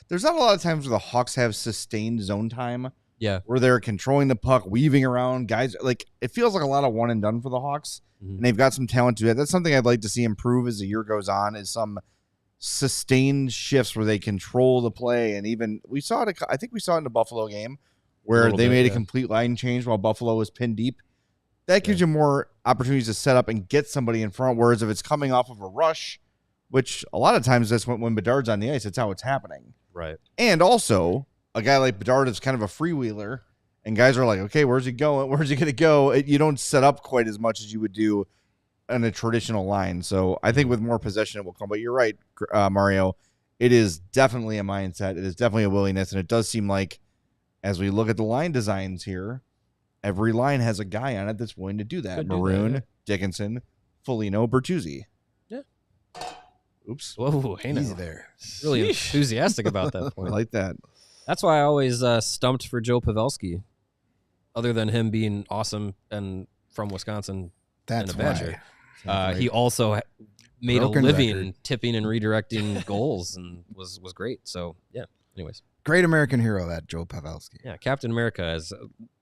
There's not a lot of times where the Hawks have sustained zone time. Yeah, where they're controlling the puck, weaving around guys. Like, it feels like a lot of one and done for the Hawks, and they've got some talent to it. That's something I'd like to see improve as the year goes on. Is some sustained shifts where they control the play, and even we saw it. I think we saw it in the Buffalo game where they made a complete line change while Buffalo was pinned deep. That gives you more opportunities to set up and get somebody in front. Whereas if it's coming off of a rush, which a lot of times that's when Bedard's on the ice, that's how it's happening. Right. And also, a guy like Bedard is kind of a freewheeler, and guys are like, okay, where's he going? Where's he going to go? You don't set up quite as much as you would do in a traditional line. So I think with more possession, it will come. But you're right, Mario. It is definitely a mindset. It is definitely a willingness, and it does seem like as we look at the line designs here, every line has a guy on it that's willing to do that. Maroon, Dickinson, Foligno, Bertuzzi. Yeah. Oops. Whoa, hey, easy there. Really enthusiastic about that point. I like that. That's why I always stumped for Joe Pavelski. Other than him being awesome and from Wisconsin and a Badger. He also made a living tipping and redirecting goals and was great. So, yeah, anyways. Great American hero, that Joe Pavelski. Yeah, Captain America, as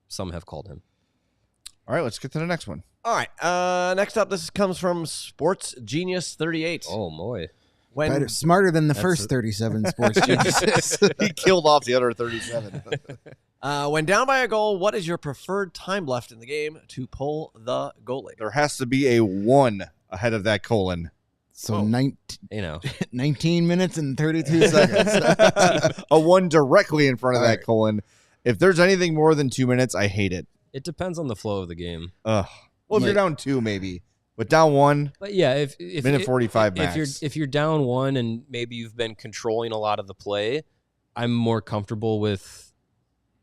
some have called him. All right, let's get to the next one. All right, next up, this comes from Sports Genius 38. Oh, boy. Smarter than the first 37 Sports Geniuses. He killed off the other 37. When down by a goal, what is your preferred time left in the game to pull the goalie? There has to be a 1 ahead of that colon. So 19 minutes and 32 seconds. A 1 directly in front of that colon. If there's anything more than 2 minutes, I hate it. It depends on the flow of the game. Well, if you're down 2, maybe, but down 1. But yeah, if minute 45 max. If you're down 1 and maybe you've been controlling a lot of the play, I'm more comfortable with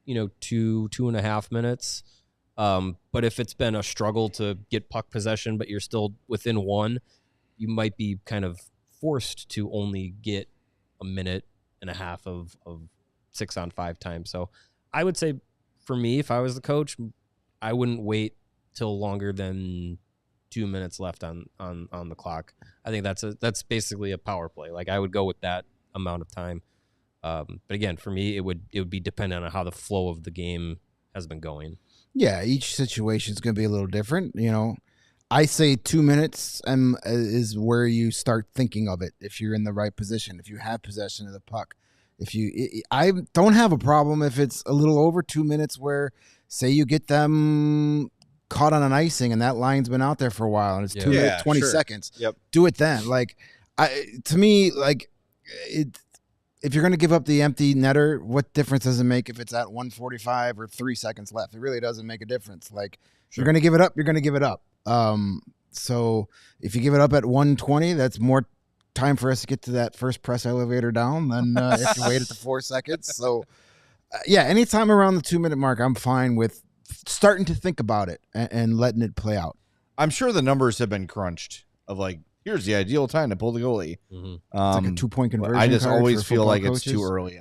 2.5 minutes. But if it's been a struggle to get puck possession, but you're still within 1, you might be kind of forced to only get a minute and a half of 6-on-5 time. So I would say, for me, if I was the coach, I wouldn't wait till longer than 2 minutes left on the clock. I think that's basically a power play. Like, I would go with that amount of time. But again, for me, it would be dependent on how the flow of the game has been going. Yeah, each situation is going to be a little different. I say 2 minutes is where you start thinking of it. If you're in the right position, if you have possession of the puck, I don't have a problem if it's a little over 2 minutes. Where, say, you get them caught on an icing and that line's been out there for a while and it's 2 minutes 20 seconds. Yep. Do it then. To me, if you're going to give up the empty netter, what difference does it make if it's at 1:45 or 3 seconds left? It really doesn't make a difference. You're going to give it up, you're going to give it up. So if you give it up at 1:20, that's more time for us to get to that first press elevator down than if you wait at the 4 seconds. So, anytime around the 2 minute mark, I'm fine with starting to think about it and letting it play out. I'm sure the numbers have been crunched of here's the ideal time to pull the goalie. Mm-hmm. It's like a 2-point conversion. I just card always for feel like coaches. it's too early.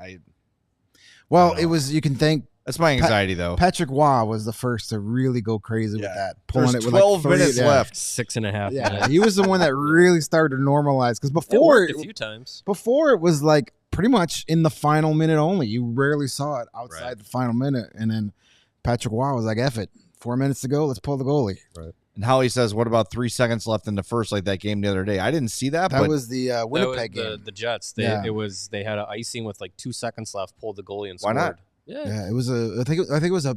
It was. You can thank. That's my anxiety, though. Patrick Waugh was the first to really go crazy with that. Pulling There's it with 12 minutes left. 6.5 Yeah, minutes. he was the one that really started to normalize, because before It worked a few times. Before it was pretty much in the final minute only. You rarely saw it outside the final minute. And then Patrick Waugh was like, F it. 4 minutes to go. Let's pull the goalie. Right. And Howie says, what about 3 seconds left in the first, like that game the other day? I didn't see that. That was the Winnipeg game. The Jets. They had an icing with 2 seconds left, pulled the goalie and scored. Why not? Yeah, it was I think it was a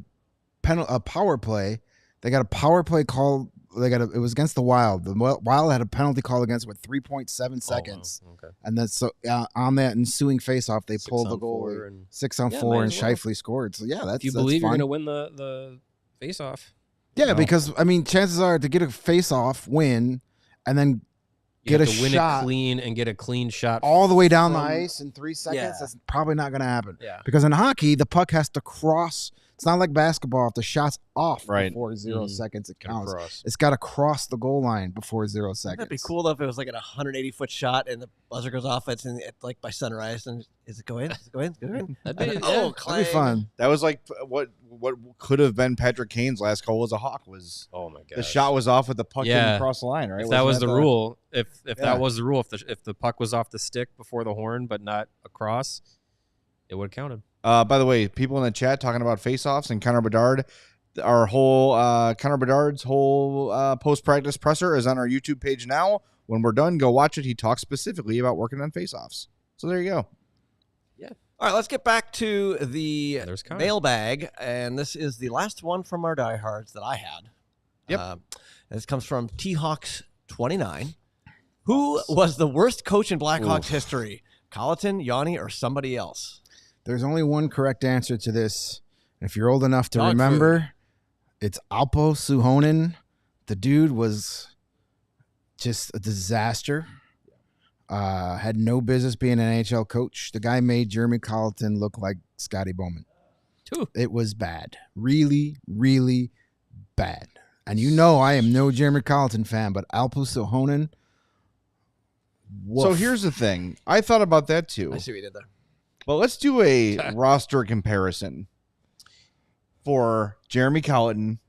power play. They got a power play call. It was against the Wild. The Wild had a penalty call against with 3.7 seconds. Wow. Okay. And then on that ensuing faceoff, they pulled the 6-on-4 goalie. and- 6-on-4 and as well. Scheifele scored. So that's If you believe fine. you're going to win the face-off. Yeah, because chances are to get a face-off win and then You get have a to win shot it clean and get a clean shot all the way down the from- ice in 3 seconds, Yeah. that's probably not going to happen. Yeah. Because in hockey, the puck has to cross. It's not like basketball. If the shot's off Right. before 0 Mhm. seconds, it Gotta counts. cross. It's got to cross the goal line before 0 seconds. That'd be cool though if it was like a 180-foot shot and the buzzer goes off. It's by sunrise. And is it going? Is it going? Is it going? That'd be, Oh, That'd be fun. That was what could have been Patrick Kane's last goal as a Hawk was. Oh my god. The shot was off with the puck Yeah. didn't cross the line, right? If that was the rule, if Yeah. that was the rule, if the puck was off the stick before the horn but not across, it would have counted. By the way, people in the chat talking about face-offs and Connor Bedard. Our whole Connor Bedard's whole post-practice presser is on our YouTube page now. When we're done, go watch it. He talks specifically about working on face-offs. So there you go. All right, let's get back to the There's Connor. mailbag, and this is the last one from our diehards that I had. Yep. This comes from T-Hawks29. Who was the worst coach in Blackhawks history? Colleton, Yanni, or somebody else? There's only one correct answer to this. If you're old enough to Dog remember, it's Alpo Suhonen. The dude was just a disaster. Had no business being an NHL coach. The guy made Jeremy Colleton look like Scotty Bowman. It was bad. Really, really bad. And I am no Jeremy Colleton fan, but Alpo Suhonen. So here's the thing. I thought about that too. I see what you did there. But let's do a roster comparison for Jeremy Colleton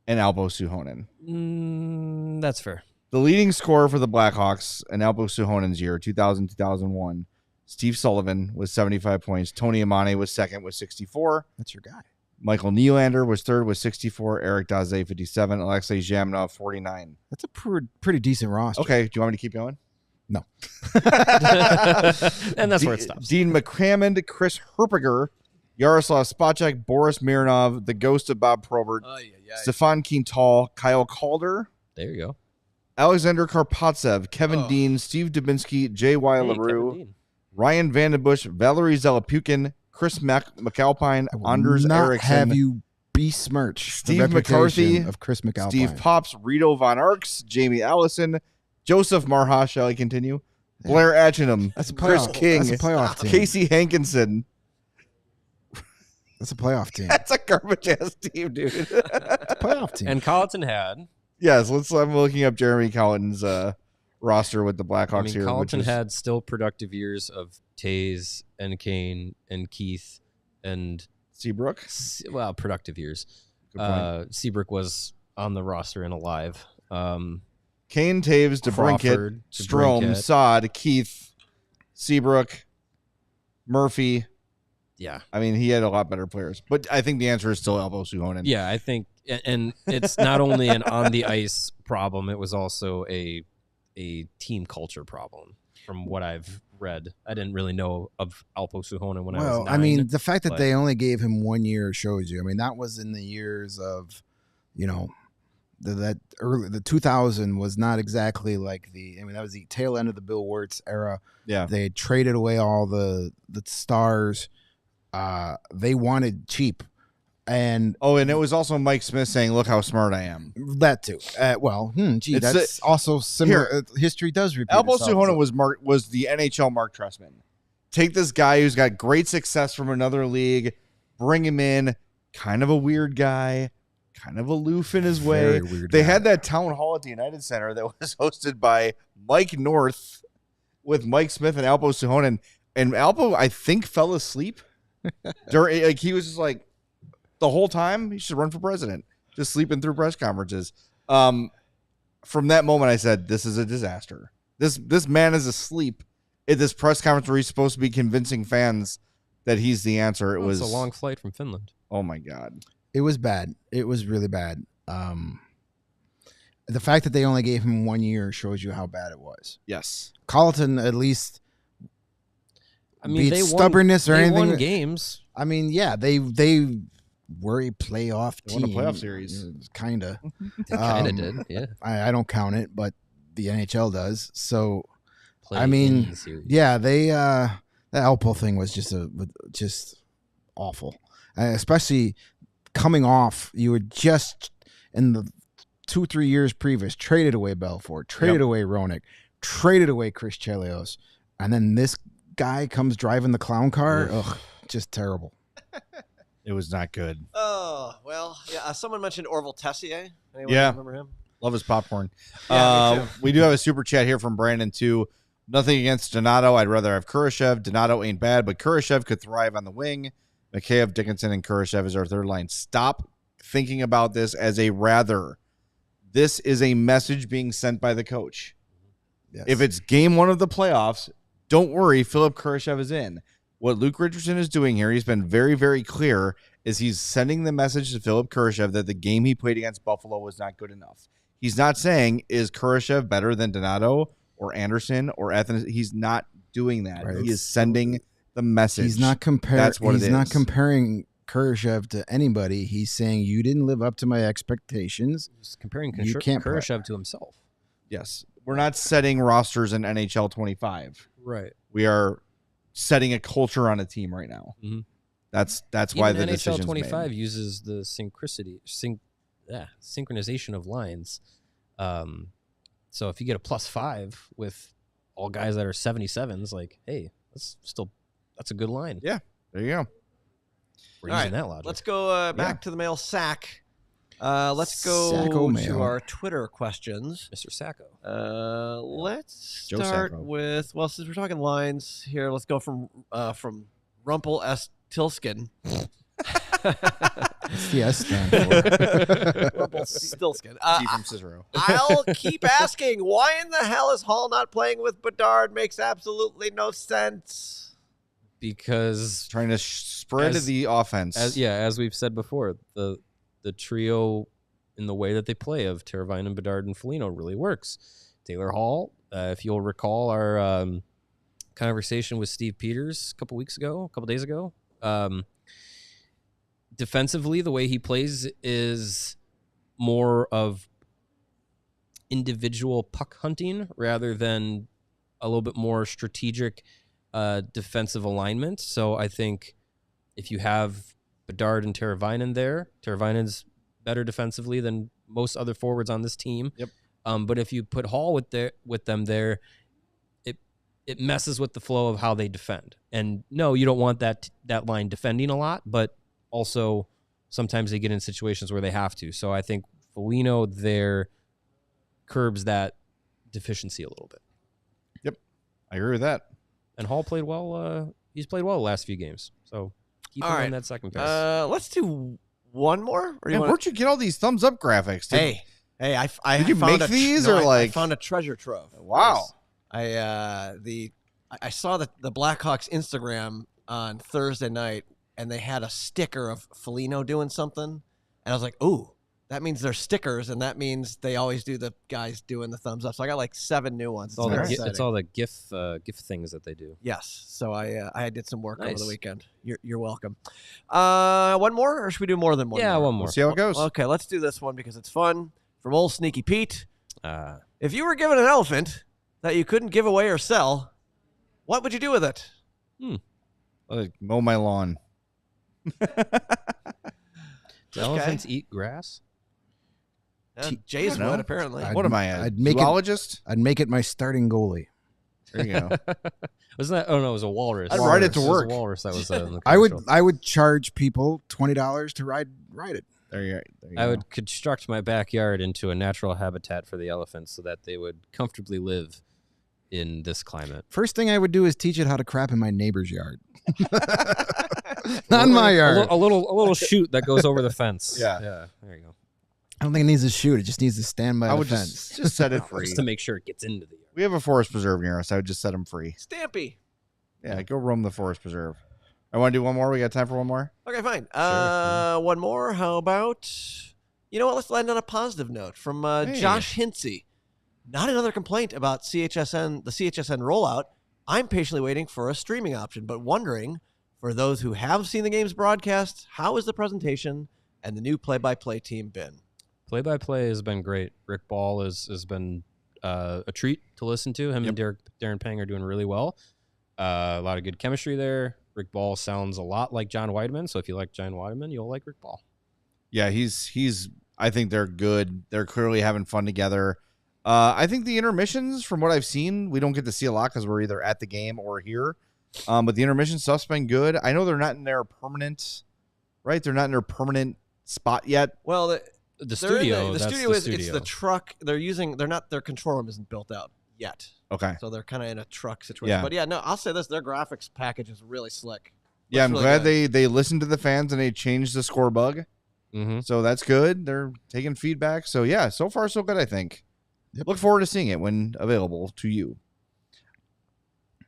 and Alpo Suhonen. That's fair. The leading scorer for the Blackhawks in Alpo Suhonen's year, 2000-2001, Steve Sullivan was 75 points. Tony Amane was second with 64. That's your guy. Michael Nylander was third with 64. Eric Daze, 57. Alexei Zhamnov, 49. That's a pretty decent roster. Okay, do you want me to keep going? No. And that's where it stops. Dean McCrammond, Chris Herpiger, Yaroslav Spacek, Boris Mironov, the ghost of Bob Probert, Stefan Quintal, Kyle Calder, There you go. Alexander Karpatsev, Kevin Dean, Steve Dubinsky, J.Y. LaRue, Ryan Vandenbush, Valerie Zelapukin, Chris McAlpine, Anders not Eriksson, have you besmirch Steve the reputation McCarthy, of Chris McAlpine. Steve Pops, Rito Von Arx, Jamie Allison, Joseph Marha, shall I continue? Blair Atchingham, That's a Chris playoff. King, That's a playoff team. Casey Hankinson. That's a playoff team. That's a garbage ass team, dude. It's a playoff team. And Colleton had. Yes, I'm looking up Jeremy Colleton's roster with the Blackhawks here. Colleton had still productive years of Taze and Kane and Keith and Seabrook. Well, productive years. Seabrook was on the roster and alive. Kane, Taves, DeBrincat, Crawford, Strome, DeBrincat. Sod, Keith, Seabrook, Murphy. Yeah. I mean, he had a lot better players, but I think the answer is still Elbow Suhonen. Yeah, I think, and it's not only an on the ice problem, it was also a team culture problem from what I've read. I didn't really know of Alpo Suhonen when I was 9. I mean, the fact that but- they only gave him 1 year shows you. I mean, that was in the years of, that early, the 2000 was not exactly like that was the tail end of the Bill Wirtz era. Yeah. They had traded away all the stars. They wanted cheap. And and it was also Mike Smith saying, "Look how smart I am." that too. That's also similar. History does repeat Elbow itself. Suhonen was the NHL Mark Trestman. Take this guy who's got great success from another league, bring him in, kind of a weird guy, kind of aloof in his way. Very weird They guy. had that town hall at the United Center that was hosted by Mike North with Mike Smith and Alpo Suhonen. And Alpo, I think, fell asleep. He was just like, the whole time, he should run for president, just sleeping through press conferences. From that moment, I said, this is a disaster. This man is asleep at this press conference where he's supposed to be convincing fans that he's the answer. It was a long flight from Finland. Oh, my God. It was bad. It was really bad. The fact that they only gave him 1 year shows you how bad it was. Yes. Colleton, at least, I mean, beat stubbornness or they anything. won games. I mean, yeah, they were a playoff They team. won a playoff series. Kind of. They kind of did, yeah. I don't count it, but the NHL does. So, Play I mean, in the series. yeah, they that Alpo thing was just awful, especially coming off. You were just in the 2-3 years previous traded away Belfort, traded away Roenick, traded away Chris Chelios, and then this guy comes driving the clown car. Ugh, just terrible. It was not good. Oh, well, yeah. Someone mentioned Orville Tessier. Anyone Yeah. remember him? Love his popcorn. Yeah, me too. We do have a super chat here from Brandon, too. Nothing against Donato. I'd rather have Kurashev. Donato ain't bad, but Kurashev could thrive on the wing. Mikheyev, Dickinson, and Kurashev is our third line. Stop thinking about this as a rather. This is a message being sent by the coach. Yes. If it's game 1 of the playoffs, don't worry, Philip Kurashev is in. What Luke Richardson is doing here, he's been very, very clear, is he's sending the message to Philip Kurashev that the game he played against Buffalo was not good enough. He's not saying, is Kurashev better than Donato or Anderson or Athens? He's not doing that. Right. He is sending the message. He's not comparing. That's what it He's not is. comparing Kurashev to anybody. He's saying you didn't live up to my expectations. He's comparing You can't play. Kurashev to himself. Yes. We're not setting rosters in NHL 25. Right. We are setting a culture on a team right now. Mhm. That's why the NHL decision's 25 made. uses the synchronization of lines. So if you get a +5 with all guys that are 77s, like, hey, that's a good line. Yeah. There you go. We're All using right, that logic. let's go back to the mail sack. Let's go Sacco to mail. our Twitter questions. Mr. Sacco. Let's Joe start Sacco. with, well, since we're talking lines here, let's go from Rumpel S. Tilskin. What's the S stand for? Rumpelstiltskin. G from Cicero. I'll keep asking, why in the hell is Hall not playing with Bedard? Makes absolutely no sense. Because Trying to spread As- the offense. as we've said before, the trio in the way that they play of Teravainen, Bedard, and Foligno really works. Taylor Hall, if you'll recall our conversation with Steve Peters a couple days ago, defensively, the way he plays is more of individual puck hunting rather than a little bit more strategic defensive alignment. So I think if you have Bedard and Teravainen there. Teravainen's better defensively than most other forwards on this team. Yep. But if you put Hall with them there, it messes with the flow of how they defend. And no, you don't want that line defending a lot, but also sometimes they get in situations where they have to. So I think Foligno there curbs that deficiency a little bit. Yep, I agree with that. And Hall played well. He's played well the last few games. So keep him in that second pass. Let's do one more. Or where'd you get all these thumbs up graphics? Hey, I did you found make these or like? I found a treasure trove. Wow. I saw the Blackhawks Instagram on Thursday night, and they had a sticker of Foligno doing something, and I was like, "Ooh, that means they're stickers, and that means they always do the guys doing the thumbs up." So I got like 7 new ones. It's all the GIF things that they do. Yes. So I did some work over Nice. the weekend. You're welcome. One more, or should we do more than one? Yeah, more? one more. We'll see how it goes. Okay, let's do this one because it's fun. From old Sneaky Pete. If you were given an elephant that you couldn't give away or sell, what would you do with it? Like, mow my lawn. Do elephants eat grass? Jay's I don't would, know. apparently. What am I, a I'd make it- zoologist? I'd make it my starting goalie. There you go. Wasn't that? Oh no, it was a walrus. I'd ride it to It was work. a walrus that was. In the I commercial. would charge people $20 to ride it. There you I go. would construct my backyard into a natural habitat for the elephants so that they would comfortably live in this climate. First thing I would do is teach it how to crap in my neighbor's yard. Not in my yard. A little chute that goes over the fence. Yeah. Yeah. There you go. I don't think it needs to shoot. It just needs to stand by I the would fence. just set it free. Just to make sure it gets into the yard. We have a forest preserve near us. I would just set them free. Stampy. Yeah, go roam the forest preserve. I want to do one more. We got time for one more? Okay, fine. One more. How about, you know what? Let's land on a positive note from Josh Hintze. Not another complaint about the CHSN rollout. I'm patiently waiting for a streaming option, but wondering, for those who have seen the game's broadcast, how has the presentation and the new play-by-play team been? Play-by-play has been great. Rick Ball has been a treat to listen to. Him and Darren Pang are doing really well. A lot of good chemistry there. Rick Ball sounds a lot like John Weideman, so if you like John Weideman, you'll like Rick Ball. Yeah, he's. I think they're good. They're clearly having fun together. I think the intermissions, from what I've seen, we don't get to see a lot because we're either at the game or here. But the intermission stuff's been good. I know they're not in their permanent, right? They're not in their permanent spot yet. Well, The studio. The that's studio the is studio. it's the truck they're using. They're not, their control room isn't built out yet, Okay. so they're kind of in a truck situation. Yeah. But yeah, no, I'll say this: their graphics package is really slick. Yeah, I'm Looks glad really they listened to the fans and they changed the score bug. Mm-hmm. So that's good. They're taking feedback. So yeah, so far so good, I think. Yep. Look forward to seeing it when available to you.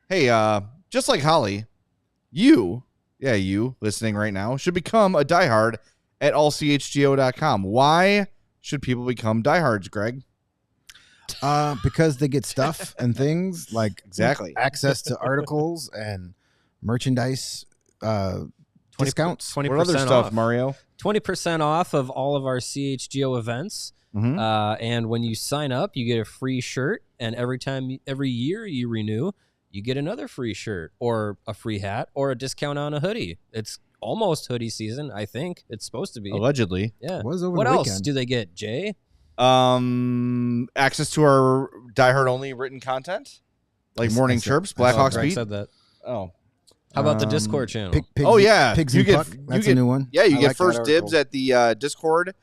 Hey, just like Holly, you listening right now should become a diehard at allchgo.com. Why should people become diehards, Greg? Because they get stuff and things like Exactly. access to articles and merchandise discounts. 20% What other stuff, off. Mario? 20% off of all of our CHGO events. Mm-hmm. And when you sign up, you get a free shirt. And every year you renew, you get another free shirt or a free hat or a discount on a hoodie. It's almost hoodie season, I think. It's supposed to be. Allegedly. Yeah. It was over What the else weekend. do they get, Jay? Access to our diehard only written content, like Morning Chirps, Blackhawks Greg Beat. said that. Oh, How about the Discord channel? yeah. Pigs You and get- Puck. you That's get- a new one. Yeah, you I get like first that dibs article. at the Discord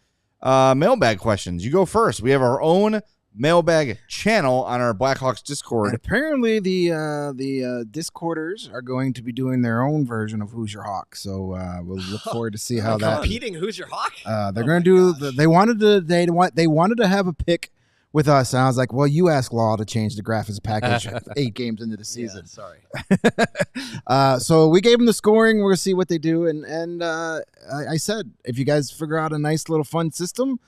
mailbag questions. You go first. We have our own mailbag channel on our Blackhawks And Discord. apparently the Discorders are going to be doing their own version of Who's Your Hawk. So we'll look forward to see how that. competing. Who's your hawk? They're going to do. They wanted to have a pick with us, and I was like, "Well, you ask Law to change the graphics package 8 games into the season." Sorry. So we gave them the scoring. We're gonna see what they do, and I said, if you guys figure out a nice little fun system,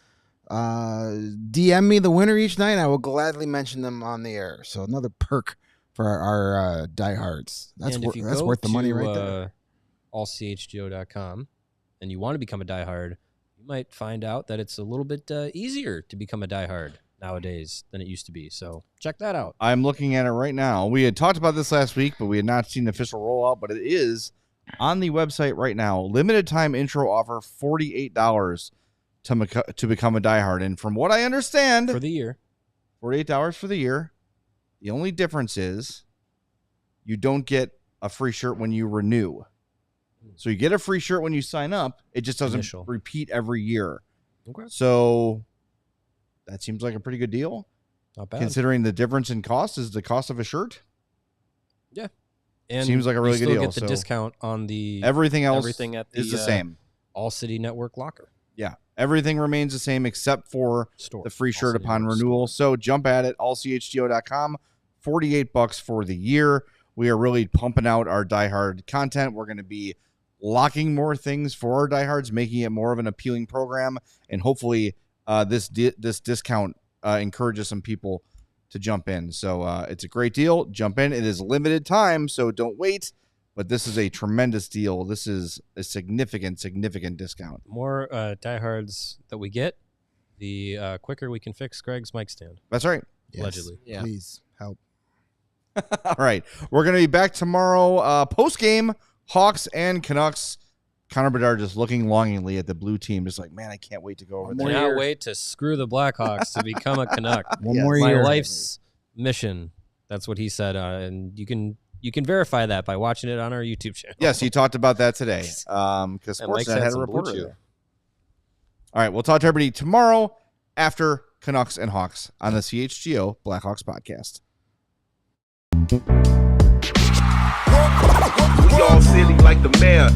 DM me the winner each night. I will gladly mention them on the air. So another perk for our diehards. That's And if you that's go worth the money to, right there. allchgo.com and you want to become a diehard, you might find out that it's a little bit easier to become a diehard nowadays than it used to be. So check that out. I'm looking at it right now. We had talked about this last week, but we had not seen the official rollout. But it is on the website right now. Limited time intro offer, $48 to become a diehard. And from what I understand, For the year. $48 for the year. The only difference is you don't get a free shirt when you renew. So you get a free shirt when you sign up. It just doesn't repeat every year. Okay. So that seems like a pretty good deal. Not bad. Considering the difference in cost is the cost of a shirt. Yeah. And seems like a really good deal. You still get the discount on the everything else at is the same. ALLCITY Network locker. Yeah. Everything remains the same except for the free shirt upon renewal. So jump at it, allchgo.com. $48 for the year. We are really pumping out our diehard content. We're going to be locking more things for our diehards, making it more of an appealing program, and hopefully this discount encourages some people to jump in. So it's a great deal. Jump in. It is limited time, so don't wait. But this is a tremendous deal. This is a significant discount. More diehards that we get, the quicker we can fix Greg's mic stand. That's right. Yes. Allegedly. Yeah. Please help. All right. We're going to be back tomorrow post-game, Hawks and Canucks. Connor Bedard just looking longingly at the blue team, just like, man, I can't wait to go over there. Cannot wait to screw the Blackhawks to become a Canuck. One more My year. life's mission. That's what he said, and you can verify that by watching it on our YouTube channel. Yes, he talked about that today because Sportsnet had a reporter there. All right, we'll talk to everybody tomorrow after Canucks and Hawks on the CHGO Blackhawks podcast. We all silly like the mayor.